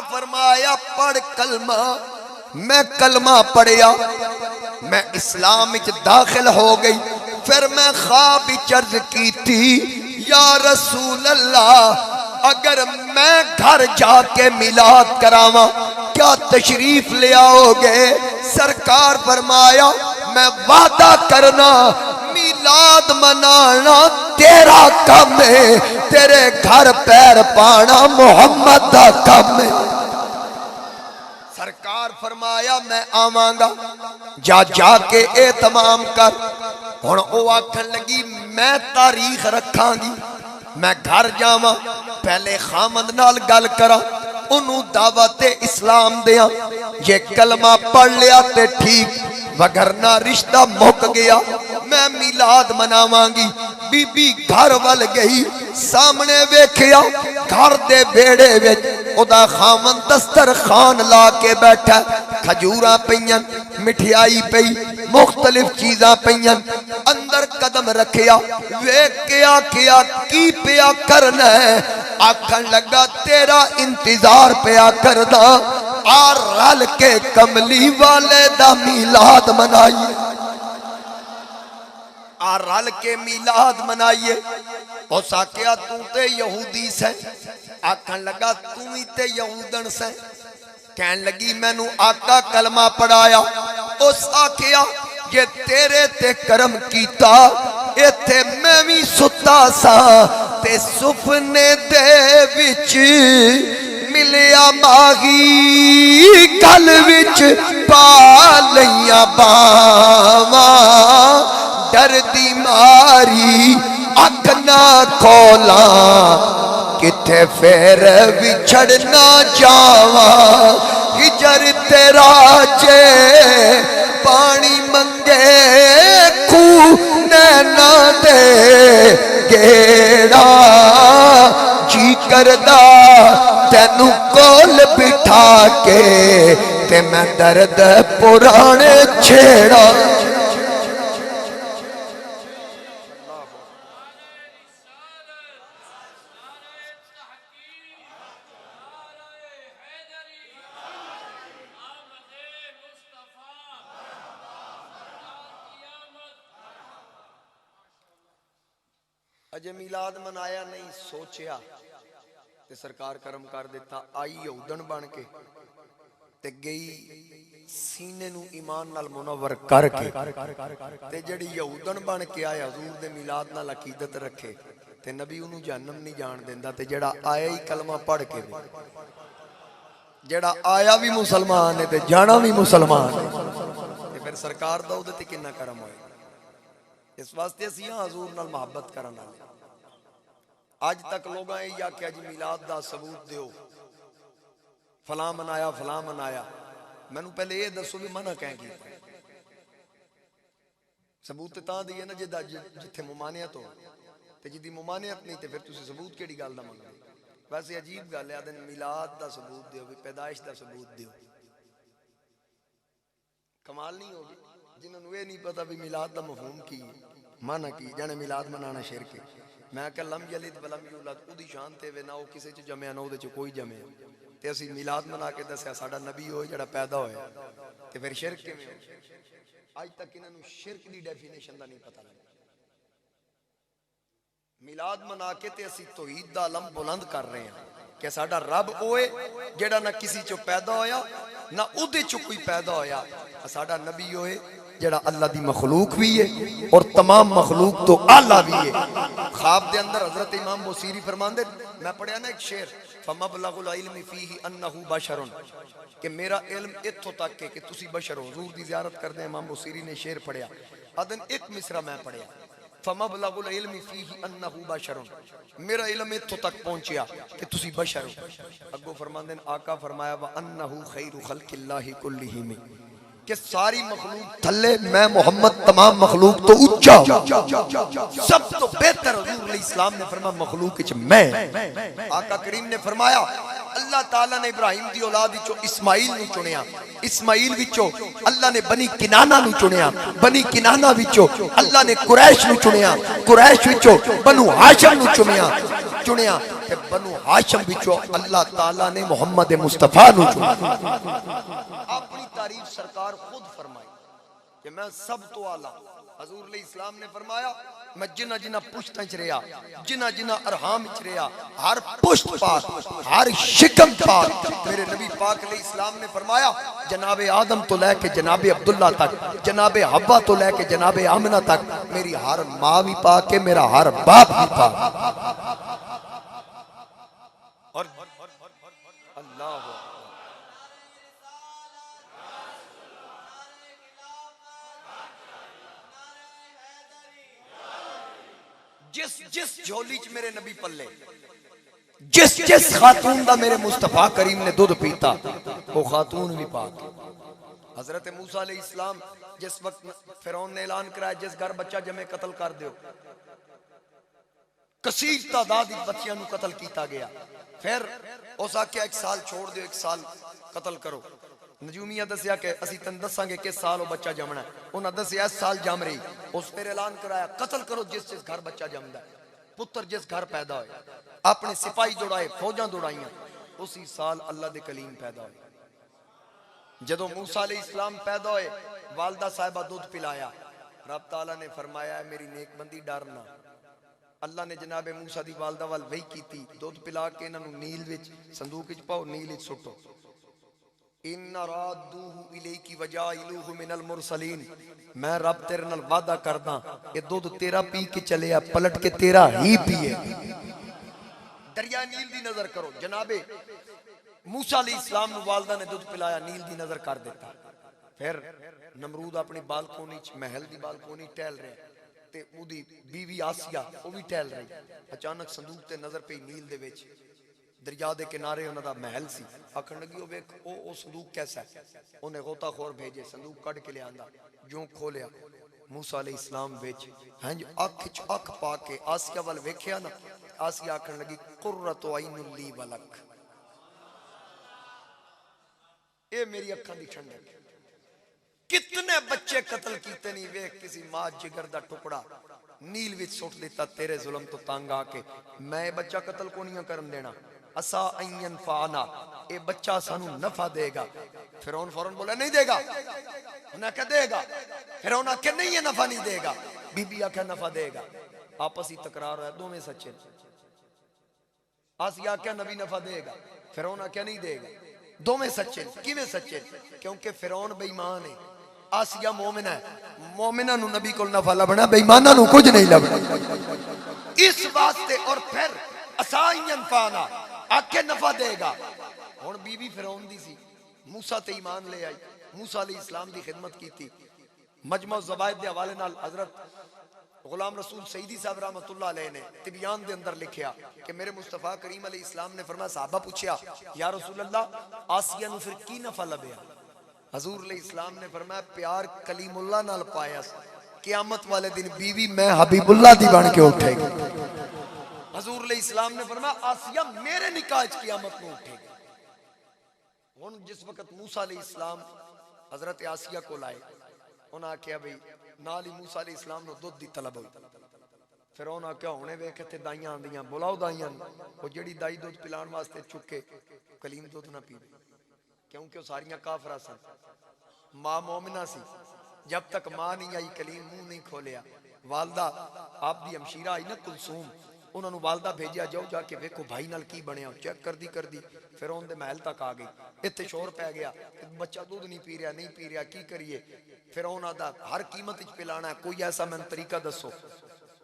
[SPEAKER 1] फरमाया पढ़ कलमा, मैं कलमा पढ़िया, मैं इस्लाम विच दाखिल हो गई। फिर मैं ख्वाब विच अर्ज की थी या रसूल अल्लाह, अगर मैं घर जाके मिलाद करावा क्या तशरीफ ले आओगे? सरकार फरमाया मैं वादा करना मिलाद मनाना तेरा काम है, तेरे घर पैर पाना मोहम्मद दा काम है। सरकार फरमाया मैं आवांगा, जा जाके ए तमाम कर। हुण ओ आखन लगी मैं तारीख रखांगी, मैं घर जावां, पहले खामद नाल गल करा, उन्हों दावत इस्लाम दिया, ये कलमा पढ़ लिया ते ठीक, वगरना रिश्ता मुक गया। मैं मिलाद मनावांगी। बीबी घर वल गई, सामने वेखिया घर दे बेड़े विच ओदा खामन दस्तरखान ला के बैठा, खजूरां पईयां, मिठाई पई, मुख्तलिफ चीज़ां पईयां। अंदर कदम रखिया, वेख के आखिया की पिया करना है? आखन लगा तेरा इंतजार पिया करदा, आ रल के कमली वाले दा मीलाद मनाइए, आ रल के मीलाद मनाइए। उस आखिया तू ते यहूदी से, आखन लगा तू ही ते यहूदन से। कहन लगी मैनू आका कलमा पढ़ाया। उस आखिया जे तेरे ते करम कीता, इत्थे मैं भी सुता सा ते सुपने दे विच मिलिया माही, गल विच पा लईयां बावां, डर दी मारी अख ना खोला, किथे फिर विछड़ ना जावा। हिजर तेरा जे पानी मंगे, खू नैना दे गेड़ा, जी करदा तेनू कोल बिठा के ते मैं दर्द पुराने छेड़ा। अजे मिलाद मनाया नहीं, सोचिया ते सरकार करम कर देता। आई यहूदन बन के ते गई सीने नू ईमान नाल मुनव्वर करके, ते जड़ी यहूदन बन के आया हजूर दे मिलाद नाल अकीदत रखे ते नबी उन्होंने जहन्नम नहीं जान देंदा। ते जड़ा आया ही कलमा पढ़ के, जड़ा आया भी मुसलमान है ते जाना भी मुसलमान है, ते फिर सरकार दा उहदे ते किन्ना करम होए। इस वास्ते असीं हजूर नाल मुहब्बत करन वाले। अज तक लोग यही आख्या जी मिलाद दा सबूत दिओ, फलां मनाया फलां मनाया। मैनू पहले ये दसो भी मना कह की सबूत तां दी है ना जिदा जिथे मुमानियत हो, ते जिदी मुमानियत नहीं ते फिर तुसीं सबूत केड़ी गल दा मंगदे? वैसे अजीब गल है, आदन मिलाद दा सबूत दिओ, भी पैदाइश दा सबूत दिओ। कमाल नहीं होगी जिन्होंने ये नहीं पता भी मिलाद दा मफहूम की माना की, जाने मिलाद मनाना शिरक है। मैं कह लम यलिद वलम यूलद, उदी शान ते वे ना वो किसी च जमया ना उहदे च कोई जमया, ते असीं मिलाद मना के दस्या साडा नबी होए जिहड़ा पैदा होया, ते फिर शिरक किवें हो? अज तक इन्हां नूं शिरक दी डेफिनेशन दा नहीं पता लगा। मिलाद मना के ते असीं तौहीद दा अलम बुलंद कर रहे हैं कि साडा रब होए जिहड़ा ना किसी चो पैदा होया ना उहदे चो कोई पैदा होया, साडा नबी होए जड़ा अल्लाह दी मखलूक भी है और तमाम मखलूक तो आला भी है। ख्वाब दे अंदर हजरत इमाम बुसीरी फरमांदे, मैं पढ़िया ना एक शेर, फमबलगुल इल्मी फीही अन्नहु बशरुन, कि मेरा इल्म इत्थों तक है कि तुसी बशर हो। हुजूर दी ज़ियारत करदे इमाम बुसीरी ने शेर पढ़िया, अदन एक मिसरा मैं पढ़िया, फमबलगुल इल्मी फीही अन्नहु बशरुन, मेरा इल्म इत्थों तक पहुंचिया कि तुसी बशर हो। अगो फरमांदे आका फरमाया व अन्नहु खैरु खल्किल्लाहि कुल्लिहिम, कि सारी मखलूक थल्ले मैं मोहम्मद तमाम मखलूक तो उच्चा, सब तो बेहतर हुजूर इस्लाम ने फरमाया मखलूक विच मैं। आका करीम ने फरमाया अल्लाह ताला ने इब्राहिम दी औलाद विचों इस्माइल नूं चुनिया, इस्माइल विचों अल्लाह ने बनी किनाना नूं चुनिया, बनी किनाना विचों अल्लाह ने कुरैश नूं चुनिया, कुरैश विचों बनु हाशिम नूं चुनिया, ते बनु हाशिम विचों अल्लाह ताला ने मोहम्मद मुस्तफा नूं चुनिया। अपनी तारीफ सरकार खुद फरमाई कि मैं सब तो आला। हजूर इस्लाम ने फरमाया मैं जिन्ना जिन्ना पुश्त च रहा, जिन्ना जिन्ना अरहाम च रहा, हर पुश्त पाक, हर शिकम पाक, मेरे नबी पाक इस्लाम ने फरमाया जनाबे आदम तो लैके जनाबे अब्दुल्ला तक, जनाबे हब्बा तो लैके जनाबे आमिना तक, मेरी हर माँ भी पाक है, मेरा हर बाप भी पाक। और अल्लाह जिस जिस झोली च मेरे नबी पल्ले, जिस जिस खातून दा मेरे मुस्तफा करीम ने दूध पीता वो खातून भी पाक। हजरत मूसा अलैहिस्सलाम जिस वक्त फिरौन ने ऐलान कराया जिस घर बच्चा जमे कत्ल कर दो, कसीर तादाद बच्चियों को कतल किया गया। फिर उस आख्या 1 साल छोड़ दो, 1 साल कतल करो। नजूमिया दसिया कि असी तेन दसांगे किस साल वो बच्चा जमना है। उन्हें दसिया इस साल जम रही। उस फिर ऐलान कराया कतल करो जिस जिस घर बच्चा जमदा है, पुत्र जिस घर पैदा होए। अपने सिपाही दौड़ाए, फौजा दौड़ाइया। उसी साल अल्लाह दे कलीम पैदा होए। जदों मूसा अलैहिस्सलाम पैदा होए, वालदा साहिबा दूध पिलाया। रब ताला ने फरमाया मेरी नेकबंदी डरना। अल्लाह ने जनाबे मूसा दी वालदा वाल वही कीती, दूध पिला के इन्हां नूं नील विच संदूक विच पाओ, नील विच सुटो। इन्ना रादूहु इलैकी वजाइलूहु मिनल मुरसलीन। मैं रब तेरे नाल वादा करदा ये दूध तेरा पी के चलिया, पलट के तेरा ही पिए। दरिया नील दी नजर करो, जनाबे मूसा अलैहिस्सलाम नूं वालदा ने दूध पिलाया, नील दी नजर कर देता। फिर नमरूद अपनी बालकोनी च, महल दी बालकोनी टहल रहे ते उदी बीवी आसिया वो भी टहल रही। अचानक संदूक ते नजर पई नील दे विच, दरिया के किनारे उन्हां दा महल सी। आखण लगी ओ वेख ओ संदूक कैसा है। उन्हें गोताखोर भेजे, संदूक कढ़ के लियांदा, जो खोलिया मूसा अलैहिस्सलाम विच हां जी अख च अख पा के आसिया वाल वेखिया ना। आसिया आखण लगी कुर्रतु ऐनुल ली वलक, ये मेरी अखां दी ठंडक। कितने बच्चे कतल कीते नहीं वेख, किसी मां जिगर दा टुकड़ा नील विच सुट दिता तेरे जुल्म तो तंग आके। मैं बच्चा कतल को नहीं करन देना। असा अयन फाना, ये बच्चा सानू नफा देगा। फिरौन फौरन बोला नहीं देगा। उन्हें क्या देगा? फिरौन आखे नहीं ये नफा नहीं देगा। बीबी आखे नफा देगा। आपस ही तकरार है, दोवें सच्चे। आसिया आख्या नबी नफा देगा, फिरौन आख्या नहीं देगा। दोवें सच्चे। किवें सच्चे? क्योंकि फिरौन बेईमान है, आसिया मोमिन है। मोमिना नू नबी को नफा लभना, बेईमाना नू कुछ नहीं लभना। इस वास्ते और फिर असायन फाना आके नफा देगा। हुण बीबी फिरौन दी सी, मूसा ते ईमान ले आई, मूसा अलैहिस्सलाम दी खिदमत की थी। मजमा ज़वाइद दे हवाले नाल हजरत गुलाम रसूल सईदी साहब रहमतुल्लाह अलैह ने तिबियान दे अंदर लिखिया कि मेरे मुस्तफा करीम अलैहिस्सलाम ने फरमाया, साहबा पूछया या रसूल अल्लाह आसिया नू फिर की नफा लभया? हजूर अलैहिस्सलाम ने फरमाया प्यार कलीमुल्लाह नाल पाया। क़यामत वाले दिन बीवी मैं हबीबुल्लाह दी बन के उठेगी। हजूर अलैहिस्सलाम ने फरमाया आसिया मेरे निकाह च क़यामत में उठेगी। हुण जिस वक्त मूसा अलैहिस्सलाम हजरत आसिया को लाए, उन्हें आख्या भाई नाल ही मूसा अलैहिस्सलाम नूं दुध दी तलब हुई। फिर उन्हें आख्या हुणे वेख इत्थे दाइयां आंदियां, बुलाओ दाइयां। वो जिहड़ी दाई दुध पिलाण वास्ते चुके कलीम दुध ना पीवे, क्योंकि वो सारियां काफरा सन। मां मोमिना सी। जब तक मां नहीं आई कलीम मुंह नहीं खोलिया। वालदा आप दी हमशीरा आई ना कुलसूम, उन्होंने वालदा भेजिया जाओ जाके वेखो भाई नाल की बनिया। चेक कर दी फिर उनके महल तक आ गई। इत्थे शोर पै गया, बच्चा दूध नहीं पी रहा, नहीं पी रहा, की करिए? फिर उन्होंने हर कीमत पिलाना है, कोई ऐसा मैंने तरीका दसो।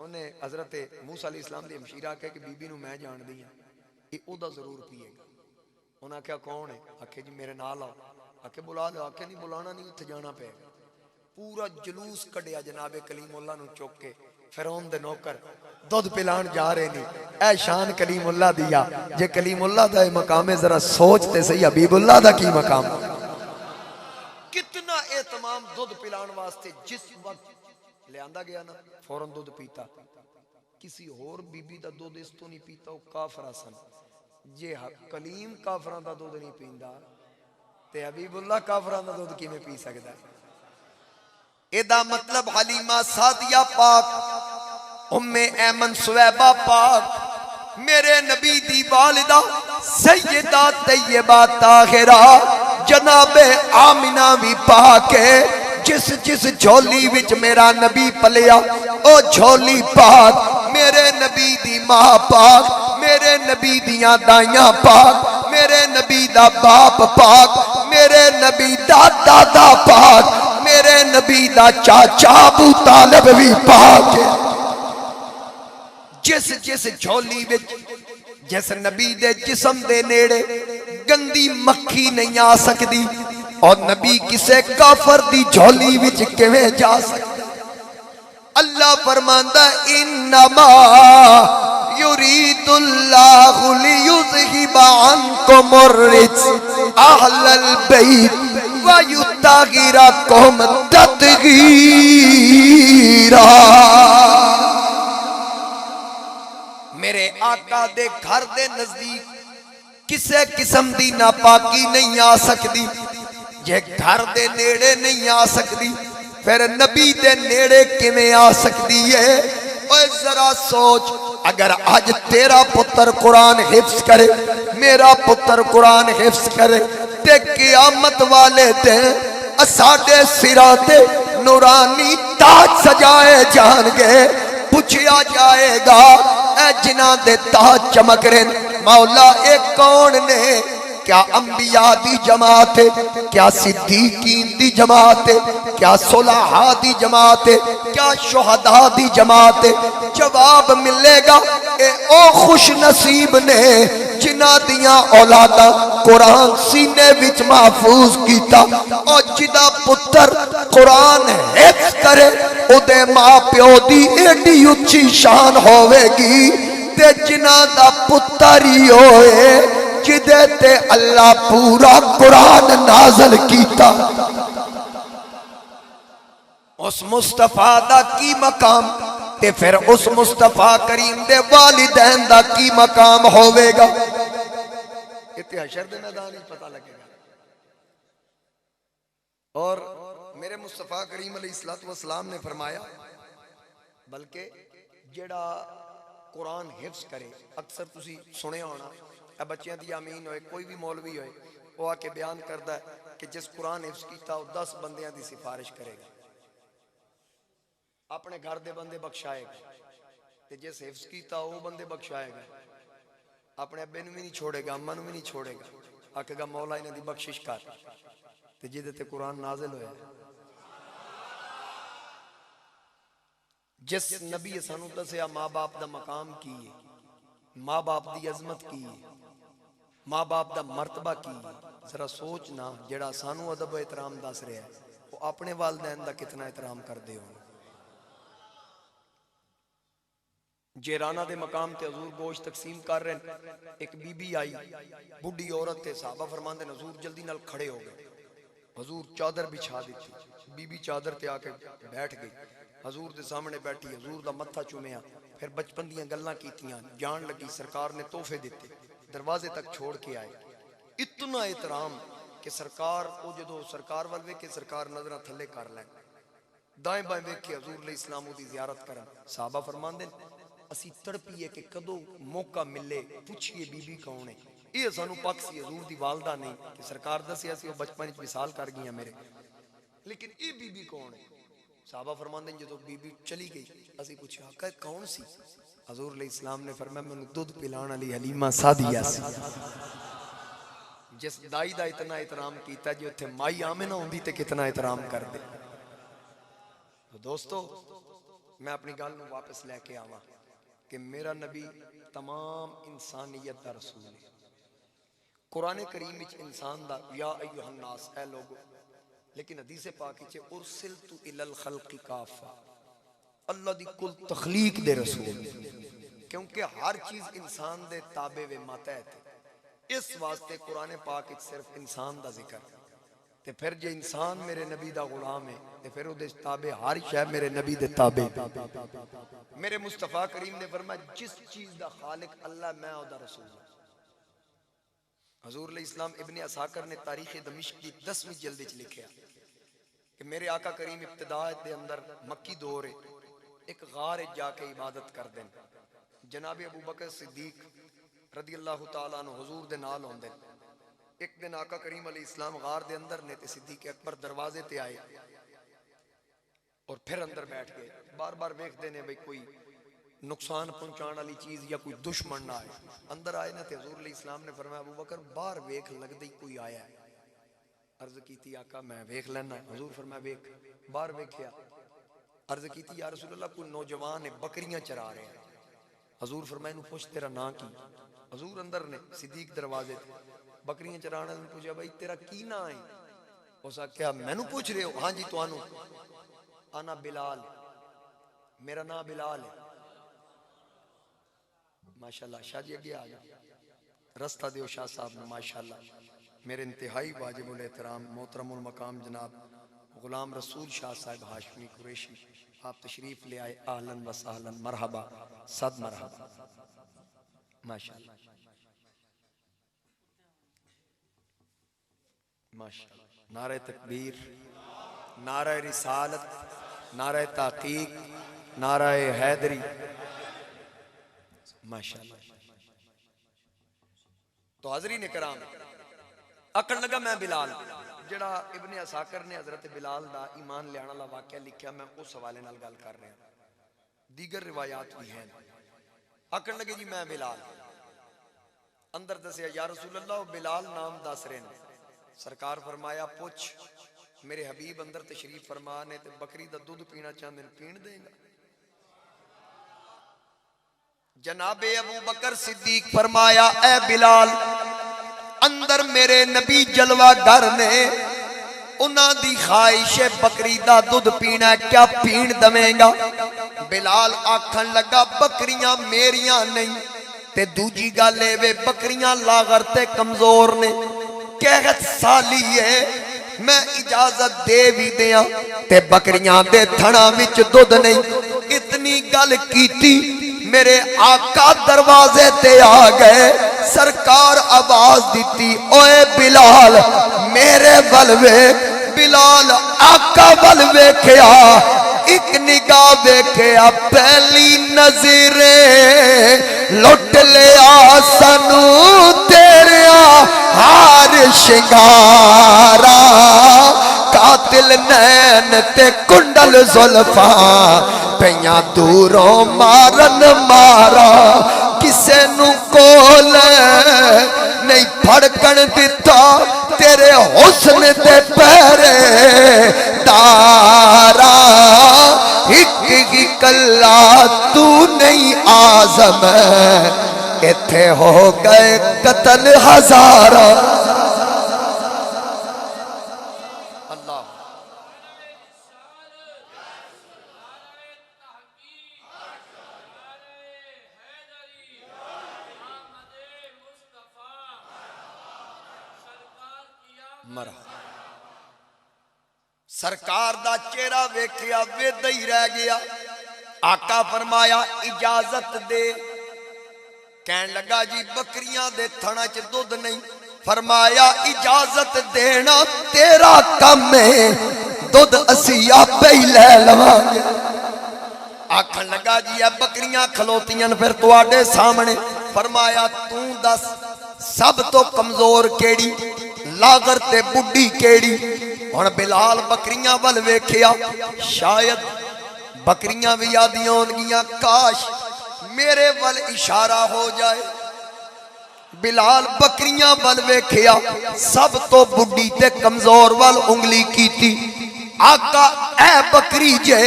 [SPEAKER 1] उन्हें हजरत मूसा अलैहिस्सलाम दी हमशीरा आख्या कि बीबी नूं मैं जानदी हां, ये ओदा जरूर पिएगा। उन्हें आख्या कौन है? आखे जी मेरे नाल आओ। आखे बुला लो। आखे नहीं बुलाना नहीं, उत्थे जाना पेगा। पूरा जुलूस कढ़िया जनाबे कलीमुल्लाह नूं चुक के। फिरौन दे नौकर दुध पिलाण जा रहे नहीं। ऐ शान कलीमुल्लाह दिया। जे कलीमुल्लाह दा मकाम है जरा सोचते सही, हबीबुल्लाह दा की मकाम? कितना एहतमाम दुध पिलाण वास्ते। जिस वक्त लियांदा गया ना फौरन दुध पीता। किसी होर बीबी दा दुध इस तो नहीं पीता, वो काफरा सन। जे कलीम काफरां दा दुध नहीं पींदा ते हबीबुल्लाह काफरां दा दुध किवें पी सकदा? एदा मतलब हलीमा सादिया पाक, उम्मे ऐमन सुवैबा पाक, मेरे नबी दी वालिदा सैयदा तैयबा ताहिरा जनाबे आमिना भी पाक है। जिस जिस झोली विच मेरा नबी पलिया ओ झोली पाक। मेरे नबी दी मां पाक, मेरे नबी दियां दाइयां पाक, मेरे नबी दा बाप पाक, मेरे नबी दा दादा पाक, मेरे नबी दा चाचा अबू तालिब भी पाक है। जिस जिस झोली विच जिस नबी दे जिस्म दे नेड़े गंदी मक्खी नहीं आ सकती, और नबी किसे काफर दी झोली विच किवें जा सकता? अल्लाह फरमांदा इन्नमा युरीदुल्लाहु लियुज़हिबा अन्कुमुर रिज्स अहलल बैत व युत्तहिरकुम तत्गीरा। मेरे आका दे घर दे नजदीक किसे किस्म दी नापाकी नहीं आ सकती। जे घर दे नेड़े नहीं आ सकती फिर नबी दे नेड़े किवें आ सकती है? ओए जरा सोच, अगर आज तेरा पुत्र कुरान हिफ्ज करे, मेरा पुत्र कुरान हिफ्ज करे, ते क़यामत वाले दिन साडे सिरां ते नूरानी ताज सजाए जाएंगे। पूछा जाएगा ए जिन्हां दे ताज चमक रहे मौला ए कौन ने? क्या अंबिया दी जमात है? क्या सिद्दीकीन दी जमात है? क्या सुलहा दी जमात है? क्या शुहदा दी जमात है? जवाब मिलेगा ए ओ खुश नसीब ने जिन्हां दियां औलादा कुरान सीने विच महफूज कीता और जिदा पुत्र कुरान हिफ्ज करे उदे मां प्यो दी एडी उच्ची शान होवेगी। ते जिन्हां दा पुत्र ही होए जिदे ते अल्लाह पूरा कुरान नाज़िल कीता, उस मुस्तफा दा की मकाम ते फिर उस मुस्तफा करीम दे वालिदैन दा की मकाम होवेगा? इत्ते हशर दे मैदान ही पता लगेगा। और मेरे मुस्तफा करीम अलैहिस्सलातु वस्सलाम ने फरमाया, बल्कि जेड़ा कुरान हिफ्ज करे, अक्सर तुसी सुने होना बच्चों की आमीन होए, कोई भी मौलवी होए वो आके बयान करता है कि जिस कुरान हिफ्ज किया वो 10 बंदियां की सिफारिश करेगा, अपने घर के बंदे बख्शाएगा, ते जिस हिफ्ज किया वो बंदे बख्शाएगा, अपने अब्बे नूं भी नहीं छोड़ेगा, अम्मा नूं भी नहीं छोड़ेगा, आखेगा मौला इन्हां दी बख्शिश कर। ते जिहदे ते कुरान नाज़िल होया, जिस नबी सानू दसिया माँ बाप का मकाम की है, माँ बाप की अजमत की है, माँ बाप का मरतबा की, जरा सोचना जेड़ा सानू अदब एहतराम दस रहा है वो अपने वालदैन का कितना एहतराम करते हो। जे राना दे मकाम ते हजूर गोश्त तकसीम कर रहे हैं, एक बीबी आई बुढ़ी औरत थे, साहबा फरमांदे ने हजूर जल्दी नाल खड़े हो गए, हजूर चादर बिछा दी, बीबी चादर ते आके बैठ गई, हजूर के सामने बैठी, हजूर का मत्था चूमिया, फिर बचपन दी गल्लां कीतियां, जान लगी सरकार ने तोहफे दिते, दरवाजे तक छोड़ के आए। इतना एहतराम कि सरकार वो जो सरकार वाल वेखे सरकार नजर थले कर लैन, दाएं बाएं वेखे हजूर अलैहि सलाम दी ज़ियारत करन। साहबा फरमांदे असी तड़पीए कि कदों मौका मिले पूछिए बीबी कौन है। ये सानू पक सी हजूर दी वालदा नहीं कि सरकार दसिया सी बचपन विसाल कर गई मेरे, लेकिन ये बीबी कौन है? साहबा फरमांदे जो बीबी चली गई असी पूछा आका कौन सी? हजूर अलैहि सलाम ने फरमाया मैनू दूध पिलाने वाली हलीमा सादिया सी। जिस दाई दा इतना एहतराम किया जी उत्थे माई आमिना होंदी ते कितना एहतराम कर दे। तो दोस्तों मैं अपनी गल नूं वापस लैके आवां कि मेरा नबी तमाम इंसानियत दा रसूल है। कुरान करीम विच इंसान दा या अय्युहन नास ऐ लोगो, लेकिन हदीस पाक विच उरसिलतु इलल खल्क़ि काफ़ा, अल्लाह दी कुल तखलीक दे रसूल, क्योंकि हर चीज इंसान दे ताबे वे मातहत है। इस वास्ते कुरान पाक विच सिर्फ इंसान दा जिक्र, ते फिर जे इंसान मेरे नबी दा गुलाम है ते फिर उहदे ताबे हर शय मेरे नबी दे ताबे। मेरे मुस्तफा करीम ने फरमाया जिस चीज दा खालिक अल्लाह मैं ओहदा रसूल। हजूर अलैहि सलाम इब्ने असाकर ने तारीख दमिश्क की 10वीं जिल्द विच लिखिया कि मेरे आका करीम इब्तिदा दे अंदर मक्की दौर है, एक गार जाके इबादत करते हैं। जनाब अबू बकर सिद्दीक रदी अल्लाह तआला अन्हु हुजूर दे नाल होंदे। एक दिन आका करीम अलैहि सलाम गार दे अंदर ने ते सिद्दीक अकबर दरवाजे ते आए और फिर अंदर बैठ गए। बार बार वेखते ने भाई कोई नुकसान पहुंचाने वाली चीज या कोई दुश्मन ना आए। अंदर आए ना ते हुजूर अलैहि सलाम ने फरमाया अबू बकर बाहर वेख, लगदे ही कोई आया है। अर्ज की आका मैं वेख लेना। हजूर फरमाया वेख। बाहर वेख्या, अर्ज की या रसूल अल्लाह कोई नौजवान है बकरियां चरा रहे हैं। हजूर फरमाया इनू पुछ तेरा नाम की? हजूर अंदर ने, सिद्दीक दरवाजे बकरियां चराने ने पूछा भाई तेरा की ना है? उस आख्या मैनू पूछ रहे हो? हाँ जी तुहानू। आना बिलाल, मेरा नाम बिलाल है। माशाल्लाह शाह जी अगे आ जाओ, रस्ता दियो शाह साहब ने। माशाल्लाह मेरे इंतहाई वाजिबुल एहतराम मोहतरमुल मकाम जनाब गुलाम रसूल शाह साहब हाशमी कुरैशी, आप तशरीफ ले आए। आहलन व सहलन, मरहबा, सद मरहबा। माशाअल्लाह माशाअल्लाह। नारे तकबीर, नारे रिसालत, नारे ताकीक, नारे हैदरी, माशाअल्लाह। तो हाज़रीन इकराम, आखन लगा मैं बिलाल, जड़ा इब्ने असाकर ने हजरत बिलाल दा ईमान लियाण वाला वाकया लिखा, मैं उस हवाले नाल गल कर रहा, दीगर रिवायात भी हैं। आखन लगे जी मैं बिलाल, अंदर दसिया या रसूल अल्लाह बिलाल नाम दस रहे हैं। सरकार फरमाया पुछ, मेरे हबीब अंदर तशरीफ फरमा ने ते बकरी दा दूध पीना चाहते हैं, पीण देगा? जनाबे अबू बकर सिद्दीक फरमाया ए बिलाल, अंदर मेरे नबी जलवागर ने, उन्हां दी ख्वाहिश बकरी दा दूध पीना, क्या पीण दवेगा? बिलाल आखन लगा बकरियां मेरियां नहीं, ते दूजी गल वे बकरियां लागर ते कमजोर ने, कहत साली है मैं इजाजत दे भी दिया ते बकरियां दे थणा विच दुध नहीं। इतनी गल कीती, मेरे आका दरवाजे ते आ गए। सरकार आवाज दी, ओए बिलाल मेरे वल वेख। बिलाल आका वल वेख्या, एक निगाह वेख्या, पहली नजरे लुट लिया सानू तेरा हार शिंगारा, कातिल नैन ते कुंडल जुल्फा पईया दूरों मारन मारा, किसे नू कोल नहीं फड़कन दिता तेरे हुस्न ते पैरे दारा, एक ही कल्ला तू नहीं आजम, इत्थे हो गए कतल हजारा। अल्लाह मरा। सरकार दा चेहरा वेख्या वेदा ही रह गया। आका फरमाया इजाजत दे। कहन लगा जी बकरियां दे थणा च दुध नहीं। फरमाया इजाजत देना तेरा काम है, दुध असी आपे ही ले लवांगे। आखन लगा जी ये बकरियां खलोतियां फिर तुहाडे सामने। फरमाया तू दस सब तो कमजोर केड़ी, लागर ते बुढ़ी केड़ी? हुण बिलाल बकरियां वल वेख्या, शायद बकरियां भी आदियां होणगियां, काश मेरे वल इशारा हो जाए। बिलाल बकरियां वल वेख्या, सब तो बुढ़ी ते कमजोर वल उंगली कीती। आका ऐ बकरी जे,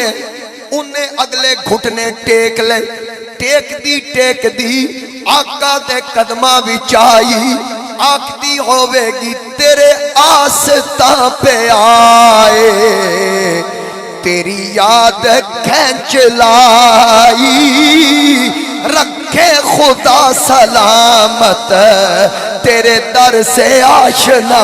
[SPEAKER 1] उन्हें अगले घुटने टेक ले। टेक दी आका दे कदमां विच आई। आखती होवेगी तेरे आस्ता पे आए, तेरी याद खैंच लाई, रखे खुदा सलामत तेरे दर से आशना।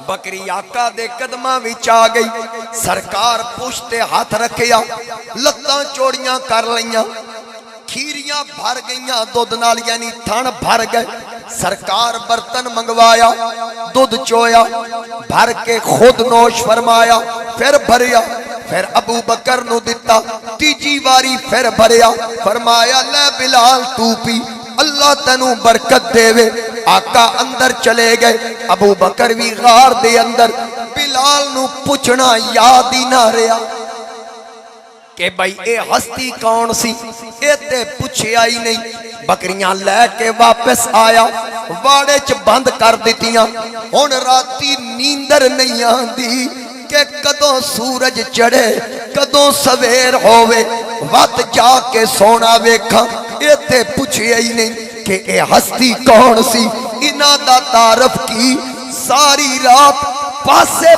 [SPEAKER 1] बकरी आका दे कदमां विच आ गई। सरकार पुछते हाथ रखिया, लत्तां चौड़ियां कर लईयां, खीरियां भर गईयां दुध नाल, यानी थण भर गए। सरकार बर्तन मंगवाया, दुध चोया, भर के खुद नोश फरमाया, फिर भरिया, फिर अबू बकर नू दिता। तीजी बारी फिर भरिया, फरमाया ले बिलाल तू पी, अल्लाह तेनू बरकत देवे। आका अंदर चले गए। अबू बकर भी गार दे अंदर। बिलाल नू पुछना याद ही ना रहा कि भाई ए हस्ती कौन सी, ए ते पुछया ही नहीं। बकरियां लैके वापस आया, वाड़े च बंद कर दितियां। हुण राती नींदर नहीं आंदी कि कदों सूरज चढ़े कदों सवेर होवे, वत जाके सोना वेखा। ए ते पुछया ही नहीं कि ए हस्ती कौन सी, इन्हां दा तारफ की। सारी रात पासे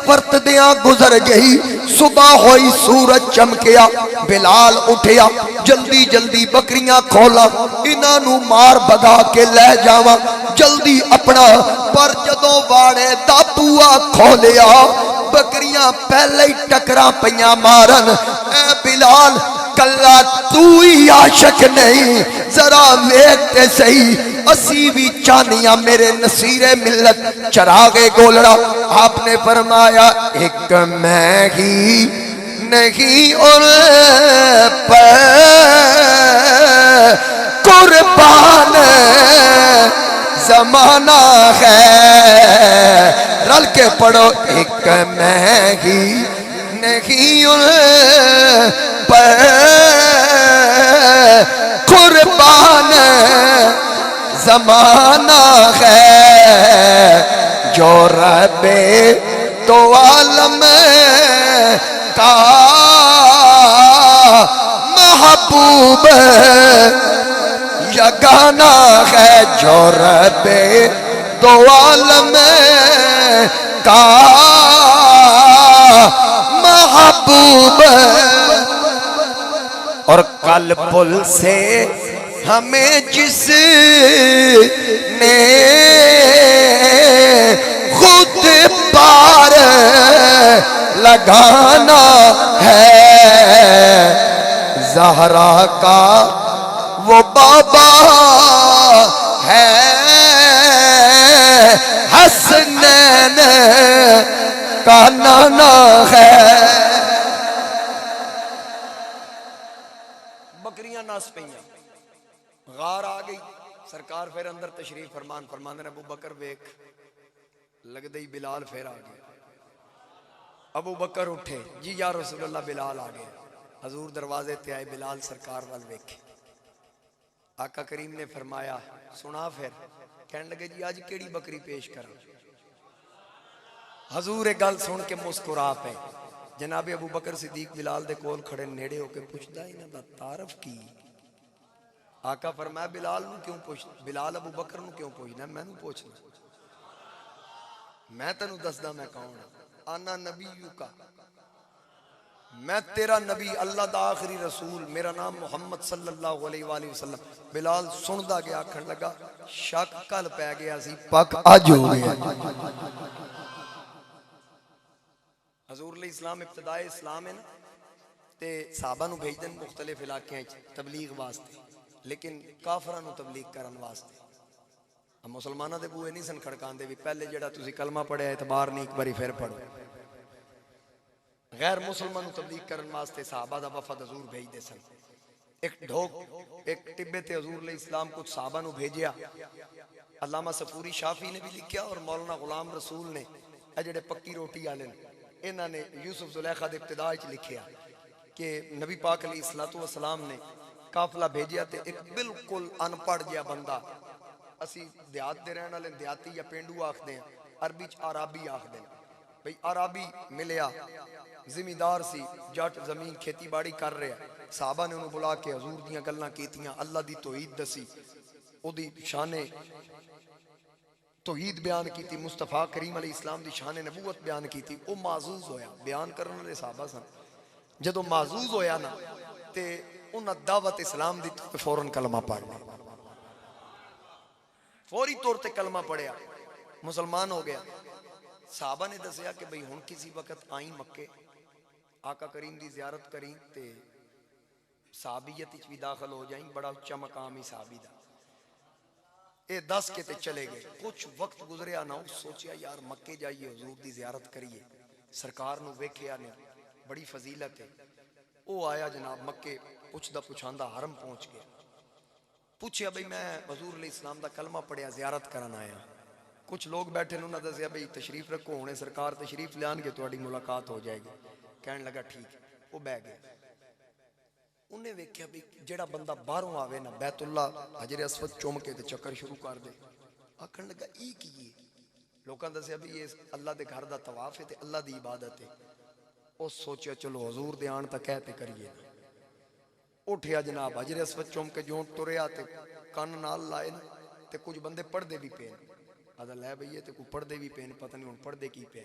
[SPEAKER 1] परतदियां गुजर गई। सुबह हुई, सूरज चमकिया। बिलाल उठिया, जल्दी जल्दी बकरियां खोला, इन्हां नू मार भगा के ले जावा जल्दी अपना। पर जदों वाड़े दा बूआ खोलिया, बकरियां पहले ही टकरा पईयां मारन। ए बिलाल कल्ला तू ही आशिक नहीं, जरा वेखते सही असी भी चानिया मेरे नसीरे मिल्लत चरागे गोलड़ा। आपने फरमाया एक मैं ही नहीं और कुर्बान जमाना है। रल के पढ़ो एक मैं ही नहीं उन पर कुर्बान जमाना है। जो रबे तो आलम का महबूब यगाना है। जो रबे तो आलम का महबूब और कल पुल से हमें जिस ने खुद पार लगाना है। ज़हरा का वो बाबा है, हसनैन का नाना है। बकरियां नास पईयां, गार आ गई। सरकार फिर अंदर तशरीफ फरमान फरमांदे ने अबू बकर वेख लगदे ही बिलाल फिर आ गया। अबू बकर उठे, जी या रसूलल्लाह बिलाल आ गया। हजूर दरवाजे ते आए, बिलाल सरकार वाल वेखे। आका करीम ने फरमाया सुना। फिर कहने लगे जी आज केड़ी बकरी पेश करा। हजूर एक गल सुन के मुस्कुरा पे। जनाब अबू बकर सिद्दीक बिलाल दे कोल खड़े नेड़े होके पुछदा इन्हां दा तारफ की। आका फरमाया बिलाल नूं क्यों पुछ, बिलाल अबू बकर नूं क्यों पुछना, मैनूं पुछना, मैं तेनू दसदा मैं कौन। आना नबीयू का, मैं तेरा नबी, अल्लाह दा आखिरी रसूल, मेरा नाम मुहम्मद सल्लल्लाहु अलैहि वसल्लम। बिलाल सुनदा गया, आखन लगा शक कल पै गया सी, पक अज हो गया। हजूर अलैहि इस्लाम इब्तिदाए इस्लाम है ना, ते साहबा नूं भेजदे ने मुख्तलिफ इलाकियां तबलीग वास्ते, लेकिन काफरां नूं तबलीग करन वास्ते। मुसलमाना दे बूए नहीं सन खड़कांदे भी पहले जेड़ा तुसी कलमा पढ़िया एतबार नहीं, एक बारी फिर पढ़ो। गैर मुसलमान तबलीग करन वास्ते साहबा दा वफद हजूर भेजदे सन। एक ढोक एक टिब्बे ते हजूर अलैहि इस्लाम कुछ साहबा नूं भेजिया। अल्लामा सफूरी शाफी ने भी लिखिया और मौलाना गुलाम रसूल ने, ए जेड़े पक्की रोटी वाले ने, इन्हां ने यूसुफ जुलैखा दे इब्तिदा विच लिखिया कि नबी पाक अलैहिस्सलातु वस्सलाम ने काफिला भेजिया ते एक बिल्कुल अनपढ़ जिहा बंदा, असी देहात दे रहने वाले देहाती या पेंडू आखते हैं, अरबी च आराबी आखते हैं। भाई आराबी मिलिया, जिमीदार सी, जट जमीन खेती बाड़ी कर रहा। साहबा ने उन्होंने बुला के हजूर दियां गल्लां कीतियां, अल्लाह दी तौहीद दसी, ओदी शाने तौहीद बयान की, मुस्तफा करीम अलैहि इस्लाम दी शाने नबूवत बयान की। वो माजूज होया, बयान करने वाले साहबा सन। जदों माजूज होया ना ते उन्हां दावत इस्लाम दी फौरन कलमा पढ़ लिया, फौरी तौर पर कलमा पढ़िया, मुसलमान हो गया। साहबा ने दसिया कि भाई हुण किसी वक्त आई मक्के, आका करीम की जियारत करी ते साहबियत भी दाखिल हो जाई, बड़ा उच्चा मकाम ही साहबी दा। ये दस के ते चले गए। कुछ वक्त गुजरिया ना, सोचिया यार मक्के जाइए हजूर की जियारत करिए, सरकार नूं वेखिया ने, बड़ी फजीलत है। वो आया जनाब मक्के, पुछदा पुछांदा हरम पहुंच गया। पूछया भाई मैं हजूर अलैहि इस्लाम दा कलमा पढ़िया, जियारत करन आया। कुछ लोग बैठे ने, उन्होंने दसिया भाई तशरीफ रखो, हुणे सरकार तशरीफ लियानगे, तुहाडी मुलाकात हो जाएगी। कहने लगा ठीक। वो बह गया। उन्हें वेख्या भी जेड़ा बंदा बाहरों आवे ना, बैतुल्ला हजर असवद चुम के ते चक्कर शुरू कर दे। आखन लगा ई की है। लोकां दसिया भी ये अल्लाह दे घर दा तवाफ है ते अल्लाह दी इबादत है। उस सोचा चलो हजूर दे आण तां कहते करिए। उठिया जनाब हजर असवद चुम के जो तुरिया ते कन नाल लाए ना, ते कुछ बंदे पढ़ते भी पे। आदा लै भईए ते कोई पढ़ते भी पे, पता नहीं हुण पढ़ते की पे।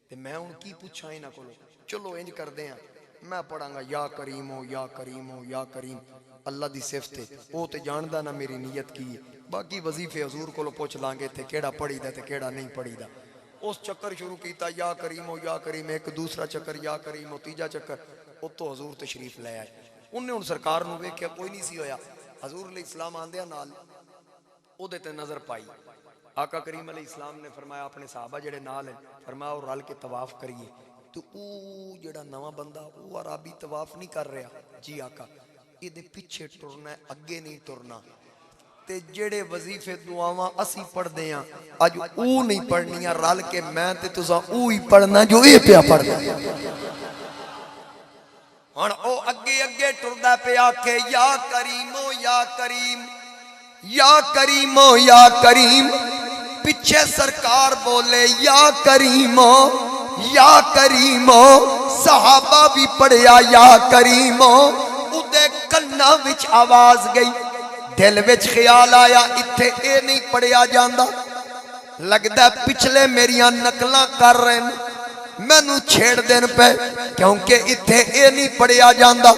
[SPEAKER 1] ते मैं हुण की पुछां इन्हां कोलों। चलो इंज करदे आं, मैं पढ़ांगा या करीम हो या करीम हो या करीम, अल्लाह दी सिफत है। वो तो जानदा ना मेरी नीयत की है, बाकी वजीफे हजूर कोलों पुछ लांगे थे केड़ा पढ़ीदा ते केड़ा नहीं पढ़ीदा। उस चक्कर शुरू किया या करीम हो या करीम, एक दूसरा चक्कर या करीम हो, तीजा चक्कर, उतो हजूर तशरीफ ले आए। उन्हें हुण सरकार नूं वेख्या कोई नहीं सी होया, हजूर अलैहिस्सलाम आंदिया नाल ओहदे ते नजर पाई। आका करीम अलैहिस्सलाम ने फरमाया अपने साहबा जेड़े नाल है, फरमाया रल के तवाफ करिए। तो वो जेड़ा नवा बंदा वो अराबी तवाफ नहीं कर रहा, जी आका इहदे पिछे टुरना है, अगे नहीं टुरना। ते जेड़े वजीफे दुआवां असी पढ़दे हां अज वो नहीं पढ़नियां, रल के मैं ते तुसां वो ही पढ़ना जो ये पिया पढ़दा। हुण ओ अगे अगे टुरदा पिया के या करीमो या करीम, या करीमो या करीम। पिछे सरकार बोले या करीमो या करीमो, सहाबा भी पढ़िया या करीमो। उदे कन्ना विच आवाज गई, दिल विच ख्याल आया इत्थे ए नहीं पढ़िया जांदा, लगदा पिछले मेरिया नकलां कर रहे हैं, मैनू छेड़ देन पे, क्योंकि इत्थे ए नहीं पढ़िया जांदा।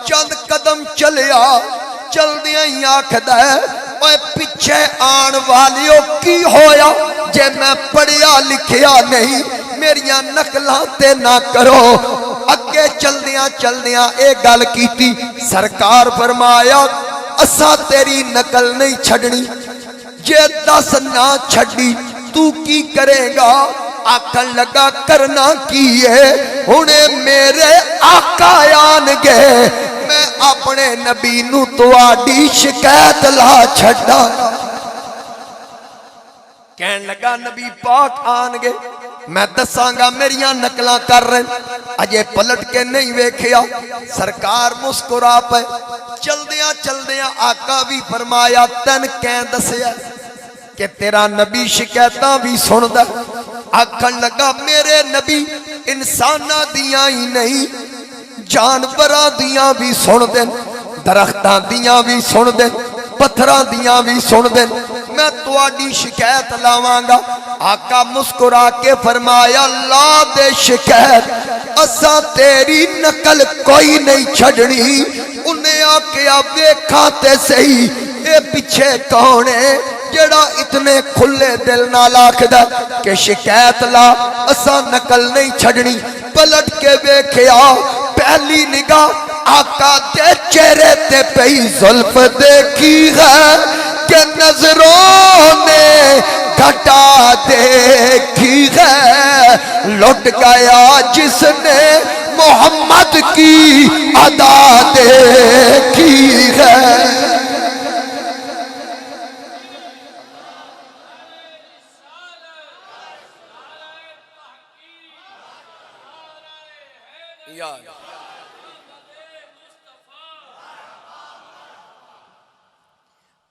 [SPEAKER 1] चंद कदम चलिया, चलदिया ही आखदा ओए पिछे आन वालियो की होया, जे मैं पढ़िया लिखिया नहीं मेरिया नकलां ते ना करो। अगे चलदिया चलदिया ए गल कीती, सरकार फरमाया असा तेरी नकल नहीं छड़नी, जे दस ना छड़ी तू की करेगा। आखन लगा करना की है, हुणे मेरे आका आन गए, मैं अपने नबी नू तुहाडी शिकायत ला छड्डा। कहन लगा नबी पाक आन गए, मैं दसांगा मेरिया नकलां कर रहे। अजे पलट के नहीं वेखिया, सरकार मुस्कुरा पे। चलदिया चलदिया आका भी फरमाया तन कै दसिया कि तेरा नबी शिकायतां भी सुनदा। आखन लगा मेरे नबी इंसाना दियां ही नहीं जानवरां दियां भी सुन दे, दरख्तां दियां भी सुन दे, पत्थरां दियां भी सुन दे, मैं तुहाडी शिकायत लावांगा। आका मुस्कुरा के फरमाया ला दे शिकायत, असा तेरी नकल कोई नहीं छड़नी। उन्हें आख्या वेखा ते सही ए पिछे कौन है जेड़ा इतने खुले दिल नाल आखदा कि शिकायत ला, असा नकल नहीं छड़नी। पलट के वेख्या, पहली निगाह आका दे चेहरे ते पई जुल्फ देखी है कि नजरों ने घटा देखी है। लुट गया जिसने मोहम्मद की अदा देखी है।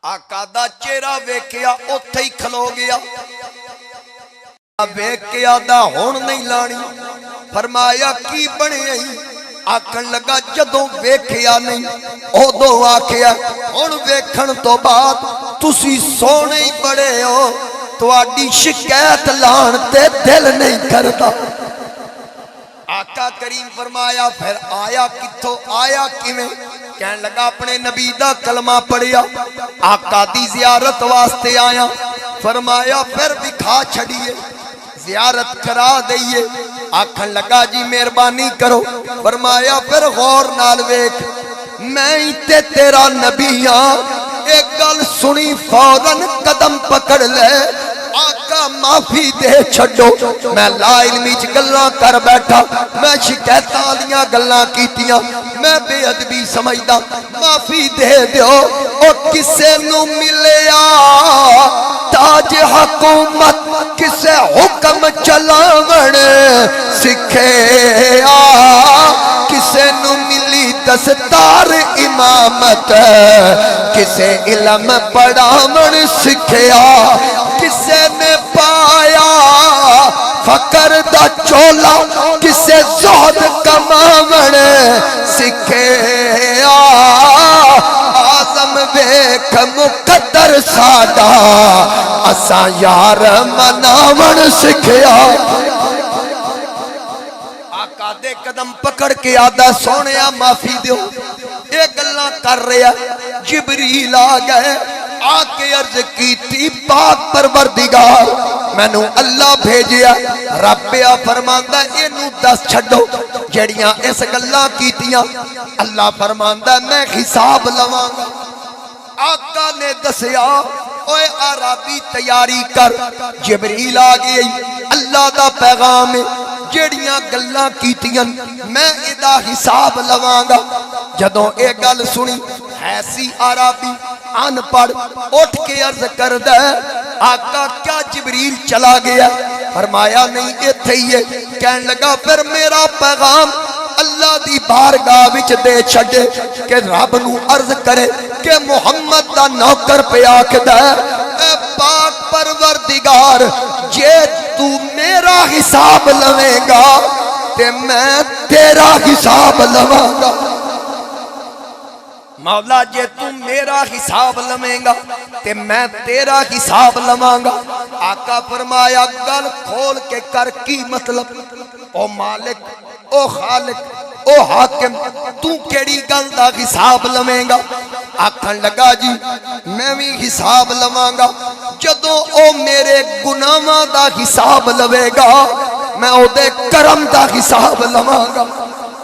[SPEAKER 1] आका दा चेहरा वेख्या उत्थे ही खलो गया, वेख के आदा हुण नहीं लानी। फरमाया की बने आई, आखन लगा जदों वेख्या नहीं उदों आख्या, हुण वेखण तो बाद तुसी सोने ही बड़े हो, तुहाडी शिकायत लाण ते दिल नहीं करता। आका करीम फरमाया फिर आया किथों, आया किवें? कहन लगा अपने नबी दा कलमा पढ़िया, आका दी जियारत वास्ते आया। फरमाया फिर दिखा छड़िए, जियारत करा दईए। आखन लगा जी मेहरबानी करो। फरमाया फिर गौर नाल वेख, मैं ही ते तेरा नबी हां। एक गल सुनी फौरन कदम पकड़ ले, आका माफी दे छड्डो, मैं ला इल्मी च गल्लां कर बैठा, मैं शिकायतां वालियां गल्लां कीतियां, मैं बेअदबी समझदा, माफी दे दियो। ओ किसे नू मिलिया ताज हुकूमत, किसे हुक्म चलावण सिखिया, किसे नू मिली दस्तार इमामत, किसे इल्म पढ़ावण सिखिया, किसे ने पाया फकर दा चोला, किसे ज़ुहद कमावण सिखिया। आज़म वेख मुकद्दर साडा, असा यार मनावण सिखिया। आका दे कदम पकड़ के आदा सोनिया माफी दियो, ये गल्लां कर रहा। जिबरील आ गए,
[SPEAKER 2] आके अर्ज की पाक परवरदिगार मैनू अल्लाह भेजिया। रब आ फरमांदा इनू दस छड्डो जड़ियां इस गल्लां कीतियां। अल्लाह फरमांदा मैं हिसाब लवांगा। आका ने दसिया ओए आराबी तैयारी कर, जिबरील आ गई, अल्लाह दा पैगाम है, जड़ियां गल्लां कीतियां मैं इदा हिसाब लवांगा। जदों ये गल सुनी ऐसी आराबी अनपढ़ उठ के अर्ज करदा आका क्या जिबरील चला गया? फरमाया नहीं इत्थे ही है। कहन लगा फिर मेरा पैगाम अल्लाह दी बारगाह विच दे छड़े कि रब नू अर्ज करे कि मुहम्मद दा नौकर पे आखदा ए पाक परवरदिगार जे तू मेरा हिसाब लवेगा ते मैं तेरा हिसाब लवांगा। मौला जे तू मेरा हिसाब लवेगा ते मैं तेरा हिसाब लवांगा। आका फरमाया गल खोल के कर की मतलब? ओ मालिक, ओ खालिक, ओ हाकिम, तू केड़ी गल दा हिसाब लवेगा? आखन लगा जी मैं भी हिसाब लवांगा जदों ओ मेरे गुनाहां दा हिसाब लवेगा, मैं ओदे करम दा हिसाब लवांगा।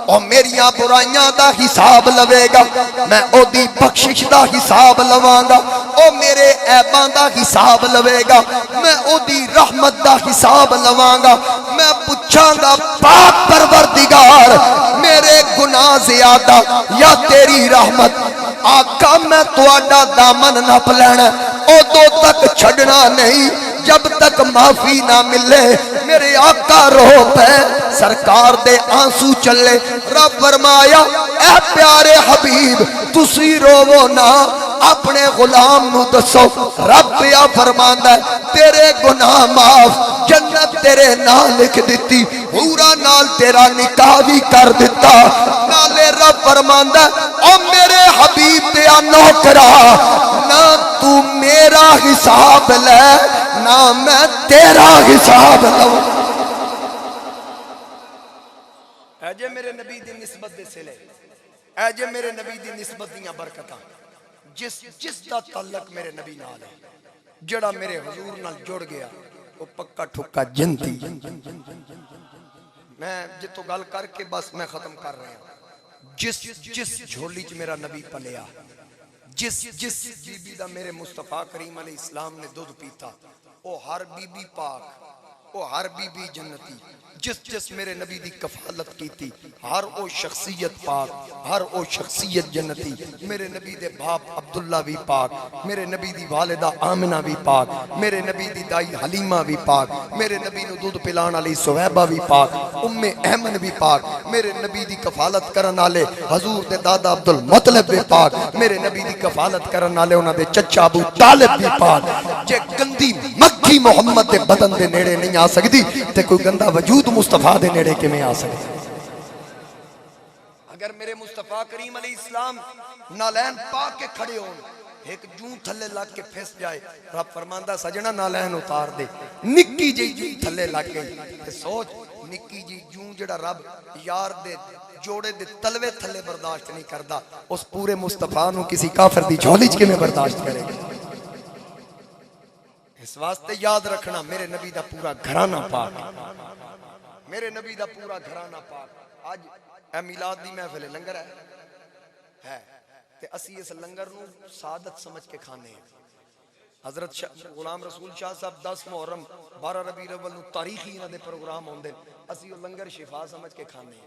[SPEAKER 2] और मेरिया बुराइयां दा हिसाब लवेगा, मैं ओदी बख्शिश दा हिसाब लवांगा। ओ मेरे ऐबां दा हिसाब लवेगा, मैं ओदी रहमत दा हिसाब लवांगा। मैं पुछांगा पाक परवरदिगार मेरे गुनाह ज्यादा या तेरी रहमत? आका मैं तुहाडा दामन नप लैना, उदों तक छड़ना नहीं जब तक माफी ना मिले। मेरे आका रो पे सरकार दे आंसू चले। रब फरमाया ए प्यारे हबीब तुसी रोवो ना, अपने गुलाम नू दसो। रब या फरमांदा तेरे गुनाह माफ, जन्नत तेरे नाल लिख दिती, पूरा नाल तेरा निकाह भी कर दिता। नाले रब फरमांदा ओ मेरे हबीब ते नौकरा ना तू मेरा हिसाब ले ना मैं तेरा हिसाब लूं। जे मेरे नबी दी निस्बत दे सिले, ऐ जे मेरे नबी दी निस्बत दियां बरकतां, जिस दा ताल्लुक मेरे नबी नाल है, जड़ा मेरे हुजूर नाल जुड़ गया वो पक्का ठुक्का जन्नती। मैं जितो गल करके बस मैं खत्म कर रहा। जिस झोली च मेरा नबी पलिया, जिस बीबी दा मेरे मुस्तफा करीम अलैहिस्सलाम ने दूध पीता, वो हर बीबी पाक, वो हर बीबी जन्नती। जिस मेरे नबी दी कफालत की थी, हर वो शख्सियत पाक, हर वो शख्सियत जन्नती। मेरे नबी दे बाप अब्दुल्ला भी पाक, मेरे नबी दी वालिदा आमिना भी पाक, मेरे नबी दी दाई हलीमा भी पाक, मेरे नबी नू दूध पिलाने वाली सुवैबा भी पाक, उम्मे अहमद भी पाक, मेरे नबी दी कफालत करन वाले हजूर दे दादा अब्दुल मुत्तलिब भी पाक, मेरे नबी दी कफालत करन वाले उन्हां दे चचा अबू तालिब भी पाक। जे गंदी मक्खी मोहम्मद दे बदन दे नेड़े नहीं आ सकती ते कोई गंदा वजूद मुस्तफा दे नेड़े किवें आ सकता? अगर मेरे मुस्तफा करीम अलैहिस्सलाम नालैन पा के खड़े हो, एक जूं थले लग के फिस जाए, रब फरमांदा सजना नालैन उतार दे। निक्की जी जूं थले लग गई ते सोच निक्की जी जूं जड़ा रब यार दे जोड़े दे तलवे थले बर्दाश्त नहीं करता, उस पूरे मुस्तफा नू किसी काफिर दी झोली च किवें बर्दाश्त करेगा? इस वास्ते याद रखना मेरे नबी दा पूरा घराना पाक, मेरे नबी दा पूरा घराना पाक। आज ए मिलाद दी महफिल लंगर है ते असी इस लंगर नू सादत समझ के खाने। हजरत गुलाम रसूल शाह साहब 10 मुहर्रम 12 रबी अव्वल नू तारीखी इन्हां दे प्रोग्राम होंदे, असी वो लंगर शिफा समझ के खाने।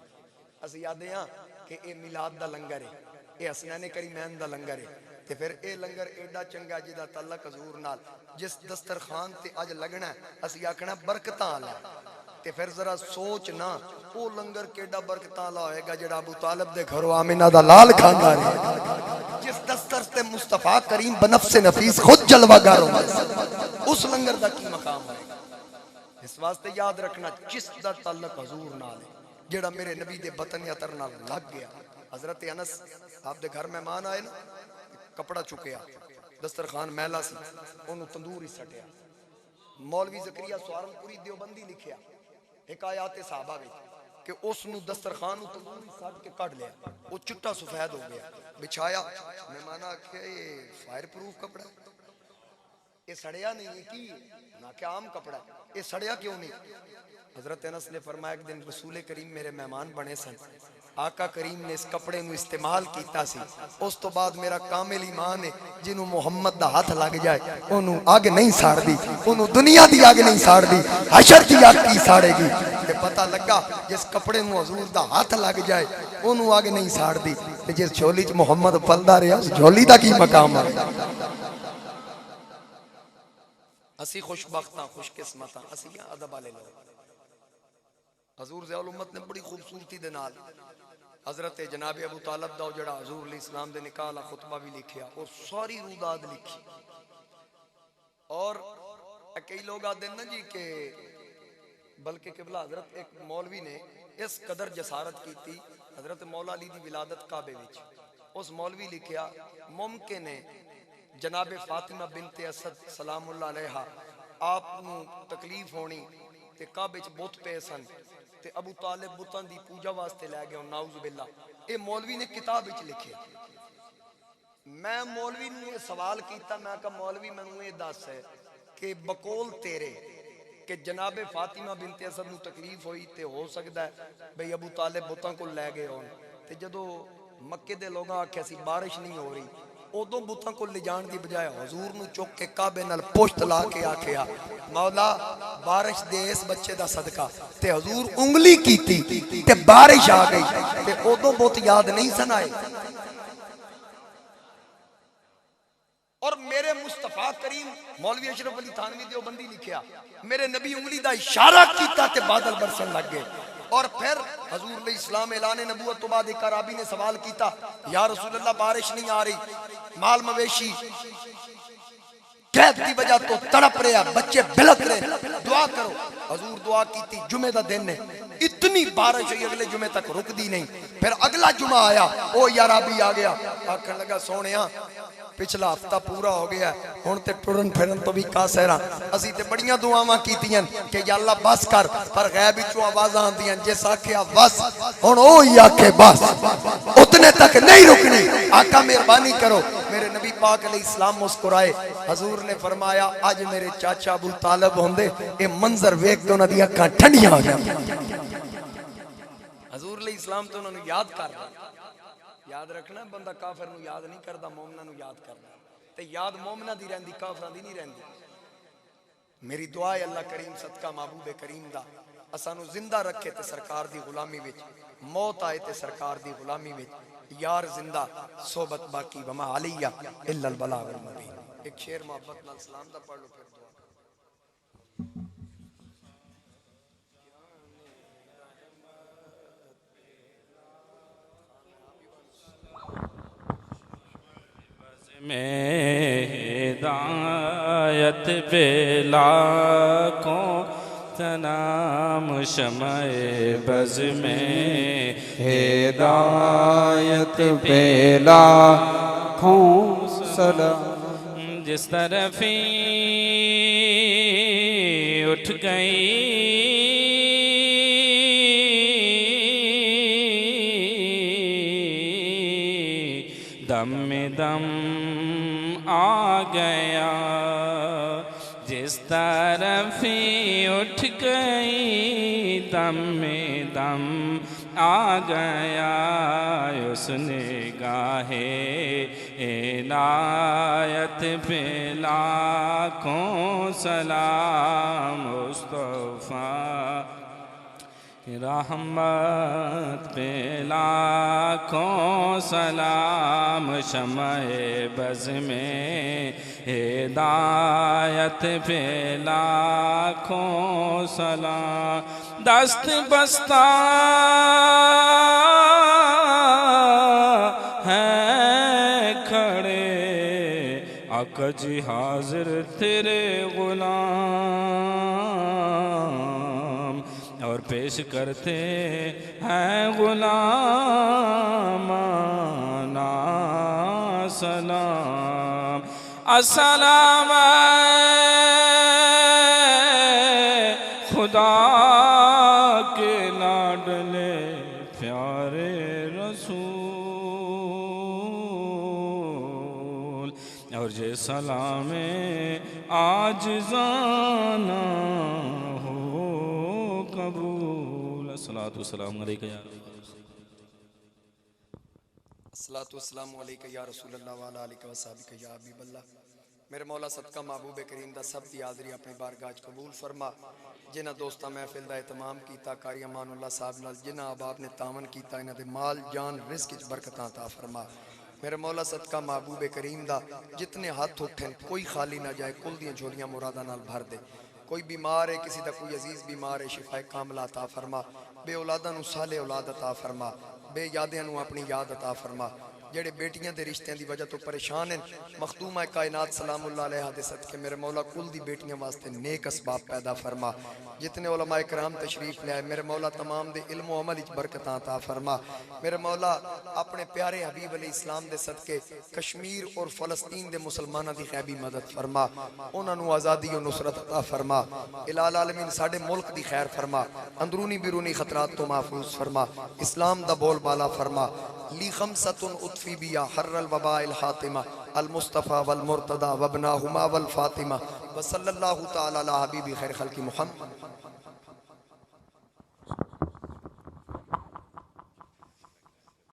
[SPEAKER 2] असी आदे हां कि ये मिलाद दा लंगर है, ये हसनैन करीमैन दा लंगर है, ते फिर ये लंगर एडा चंगा जिहदा तल्लक हजूर नाल जिस दस्तरखान ते अज लगना असी आखना बरकतां वाला, ते फिर जरा सोच ना वो लंगर केडा बरकतां वाला होएगा जिहड़ा अबू तालिब दे घरों आमिना दा लाल खांदा रहे, जिस दस्तर ते मुस्तफा करीम बनफ्से नफीस खुद जलवागर होंदा, उस लंगर दा की मकाम है। इस वास्ते याद रखना जिस दा ताल्लुक हजूर नाल है, जेड़ा मेरे नबी दे बतन अतर नाल लग गया। हजरत अनस आप दे घर मेहमान आए ना, कपड़ा चुकया, दस्तरखान मैला सी, ओनू तंदूर ही सटिया। मौलवी ज़करिया सवारनपुरी देवबंदी लिखिया एक आयात साहबा विच कि उसनू दस्तरखान नू तंदूर ही सट के कढ़ लिया, वो चिट्टा सफेद हो गया, बिछाया। मेहमान आखे ये फायर प्रूफ कपड़ा, ये सड़िया नहीं है की ना क्या आम कपड़ा ये सड़िया क्यों नहीं। हजरत अनस ने फरमाया एक दिन रसूल करीम मेरे मेहमान बने सन, आका करीम ने इस कपड़े ਨੂੰ इस्तेमाल ਕੀਤਾ ਸੀ। ਉਸ ਤੋਂ ਬਾਅਦ ਮੇਰਾ ਕਾਮਿਲ ਈਮਾਨ ਹੈ ਜਿਹਨੂੰ ਮੁਹੰਮਦ ਦਾ ਹੱਥ ਲੱਗ ਜਾਏ ਉਹਨੂੰ ਅੱਗ ਨਹੀਂ ਸਾੜਦੀ, ਉਹਨੂੰ ਦੁਨੀਆ ਦੀ ਅੱਗ ਨਹੀਂ ਸਾੜਦੀ, ਹਸ਼ਰ ਦੀ ਅੱਗ ਕੀ ਸਾੜੇਗੀ। ਤੇ ਪਤਾ ਲੱਗਾ ਜਿਸ ਕਪੜੇ ਨੂੰ ਹਜ਼ੂਰ ਦਾ ਹੱਥ ਲੱਗ ਜਾਏ ਉਹਨੂੰ ਅੱਗ ਨਹੀਂ ਸਾੜਦੀ, ਤੇ ਜਿਸ ਝੋਲੀ 'ਚ ਮੁਹੰਮਦ ਪਲਦਾ ਰਿਹਾ ਉਸ ਝੋਲੀ ਦਾ ਕੀ ਮਕਾਮ ਹੈ। ਅਸੀਂ ਖੁਸ਼ਬਖਤ ਹਾਂ, ਖੁਸ਼ਕਿਸਮਤ ਹਾਂ, ਅਸੀਂ ਅਦਬ ਵਾਲੇ ਲੋਕ। हजूर ज़ियाउल उम्मत ने बड़ी खूबसूरती दे नाल हजरत जनाब अबू तालब दा जड़ा हजूर अली इस्लाम दे निकाह दा खुतबा भी लिखिया और सारी रूदाद लिखी। और कई लोग आते हैं ना जी के बल्कि किबला हजरत एक मौलवी ने इस कदर जसारत की थी हजरत मौला अली दी विलादत काबे विच। उस मौलवी लिखिया मुमकिन है जनाब फातिमा बिनते असद सलामुल्लाह अलैहा आप नू तकलीफ होनी ते काबे च बुत पे सन ते अबू तालिब बुतां दी पूजा वास्ते लै गए नाउज़ बिल्ला। ये मौलवी ने किताब विच लिखे। मैं मौलवी नूं ये सवाल कीता, मैं कहा मौलवी मैनूं ये दस है कि बकोल तेरे कि जनाबे फातिमा बिनते असद नूं तकलीफ हुई ते हो सकदा है भाई अबू तालिब बुतां कोल लै गए होण, ते जदों मक्के दे लोगां आख्या सी बारिश नहीं हो रही उदों बुतां को ले जाण दी बजाय हजूर नूं चुक के काबे नाल पुश्त ला के आखिया मौला बारिश दे इस बच्चे दा सदका, ते हजूर उंगली कीती ते बारिश आ गई। ते उदों बुत याद नहीं सन आए। और मेरे मुस्तफा करीम मौलवी अशरफ अली थानवी देवबंदी लिखिया मेरे नबी उंगली दा इशारा कीता ते बादल बरसन लग गए। और फिर हजूर इस्लाम ऐलान नबूवत तो बाद एक अराबी ने सवाल किया या रसूल अल्लाह बारिश नहीं आ रही, माल मवेशी कैद की वजह तो तड़प रहे, बच्चे बिलक रहे, दुआ करो। हजूर दुआ की, जुमे का दिन है, इतनी बारिश हुई अगले जुमे तक रुकदी नहीं। फिर अगला जुमा आया वो याराबी आ गया, आखन लगा सोने पिछला हफ्ता पूरा हो गया हुण ते टुरन फिरन तो भी कासर असी ते बड़ियां दुआवां कीतियां कि या अल्लाह बस कर, पर गैब विचों आवाज़ां आंदियां जिस आखिया बस हुण ओ ही आखे बस उतने तक नहीं रुकनी। आका मेहरबानी करो। मेरे नबी पाक अलैहिस्सलाम मुस्कुराए। हजूर ने फरमाया अज मेरे चाचा अबू तालिब होंदे ये मंजर वेख के उन्हां दी अखां ठंडियां हो जांदियां। हजूर अलैहिस्सलाम तो उन्हां नूं याद कर याद रखना, बंदा काफिर नूं याद नहीं करता, मोमना नूं याद करना। ते याद मोमना दी रहिंदी, काफिरां दी नहीं रहिंदी। मेरी दुआ है अल्लाह करीम सदका महबूब करीम दा असानू जिंदा रखे ते सरकार दी गुलामी विच, मौत आए ते सरकार दी गुलामी विच यार जिंदा सोबत बाकी वमा अलिया इल्लल बलागुल मुबीन। एक शेर मोहब्बत नाल सलाम दा पढ़ लो फिर दुआ।
[SPEAKER 3] में हिदायत पे लाखों सलाम शमाए बज़ में
[SPEAKER 4] हिदायत पे लाखों सलाम
[SPEAKER 3] जिस तरफ ही उठ गई दम में दम आ गया, जिस तरफ ही उठ गई दम में दम आ गया। उसने गाहे इनायत पे लाखों सलाम मुस्तफा रहमत पे लाखों सलाम शमाए बज़ में हिदायत पे लाखों सलाम। दस्त बस्ता है खड़े आका जी हाजिर तेरे गुलाम, और पेश करते हैं गुलामाना सलाम। अस्सलाम खुदा के लाडले प्यारे रसूल, और जे सलामे आजिज़ाना हो कबूल। अस्सलातु वस्सलामु अलैका या
[SPEAKER 1] अस्सलातु वस्सलामु अलैका या रसूलल्लाह व अला आलिका व सहाबिका या हबीबल्लाह। मेरे मौला सदका महबूब करीम दा सब दी हाज़री अपनी बारगाह च कबूल फरमा। जिन्हां दोस्तां महफिल दा एहतमाम कीता, कारी अमानुल्लाह साहब नाल जिन्हां अहबाब ने तावन कीता, इन्हां दे माल जान रिज़्क च बरकतां अता फरमा। मेरे मौला सदका महबूब करीम दा जितने हाथ उठन कोई खाली ना जाए, कुल दियां झोलियां मुरादा नाल भर दे। कोई बीमार है, किसी दा कोई अजीज बीमार है, शिफाए कामला अता फरमा। बे औलादा नू साले औलाद अता फरमा। बे यादियां नू अपनी याद अता फरमा। जेड़े बेटियां दे रिश्तियां दी वजह तो परेशान हैं, मखदूमा कायनात सलामुल्लाह अलैहा दे सदके मेरे मौला कुल दी बेटियां वास्ते नेक असबाब पैदा फरमा। जितने उलमाए कराम तशरीफ ले आए, मेरे मौला तमाम दे इल्म व अमल विच बरकतां अता फरमा। मेरे मौला अपने प्यारे हबीब अली इस्लाम दे सदके कश्मीर और फलस्तीन दे मुसलमानां दी गैबी मदद फरमा, उन्हां नू आज़ादी और नुसरत अता फरमा। इलाल आलमीन साडे मुल्क दी खैर फरमा, अंदरूनी बिरूनी खतरात तो महफूज फरमा, इस्लाम दा बोल बाला फरमा। ली खमसतुन उतफी बिया हर्रल वबाइल हातिमा अल मुस्तफ़ा वल मुर्तदा वबनाहुमा वल फातिमा व सल्लल्लाहु तआला अला हबीबी खैर खल्क़ि मुहम्मद।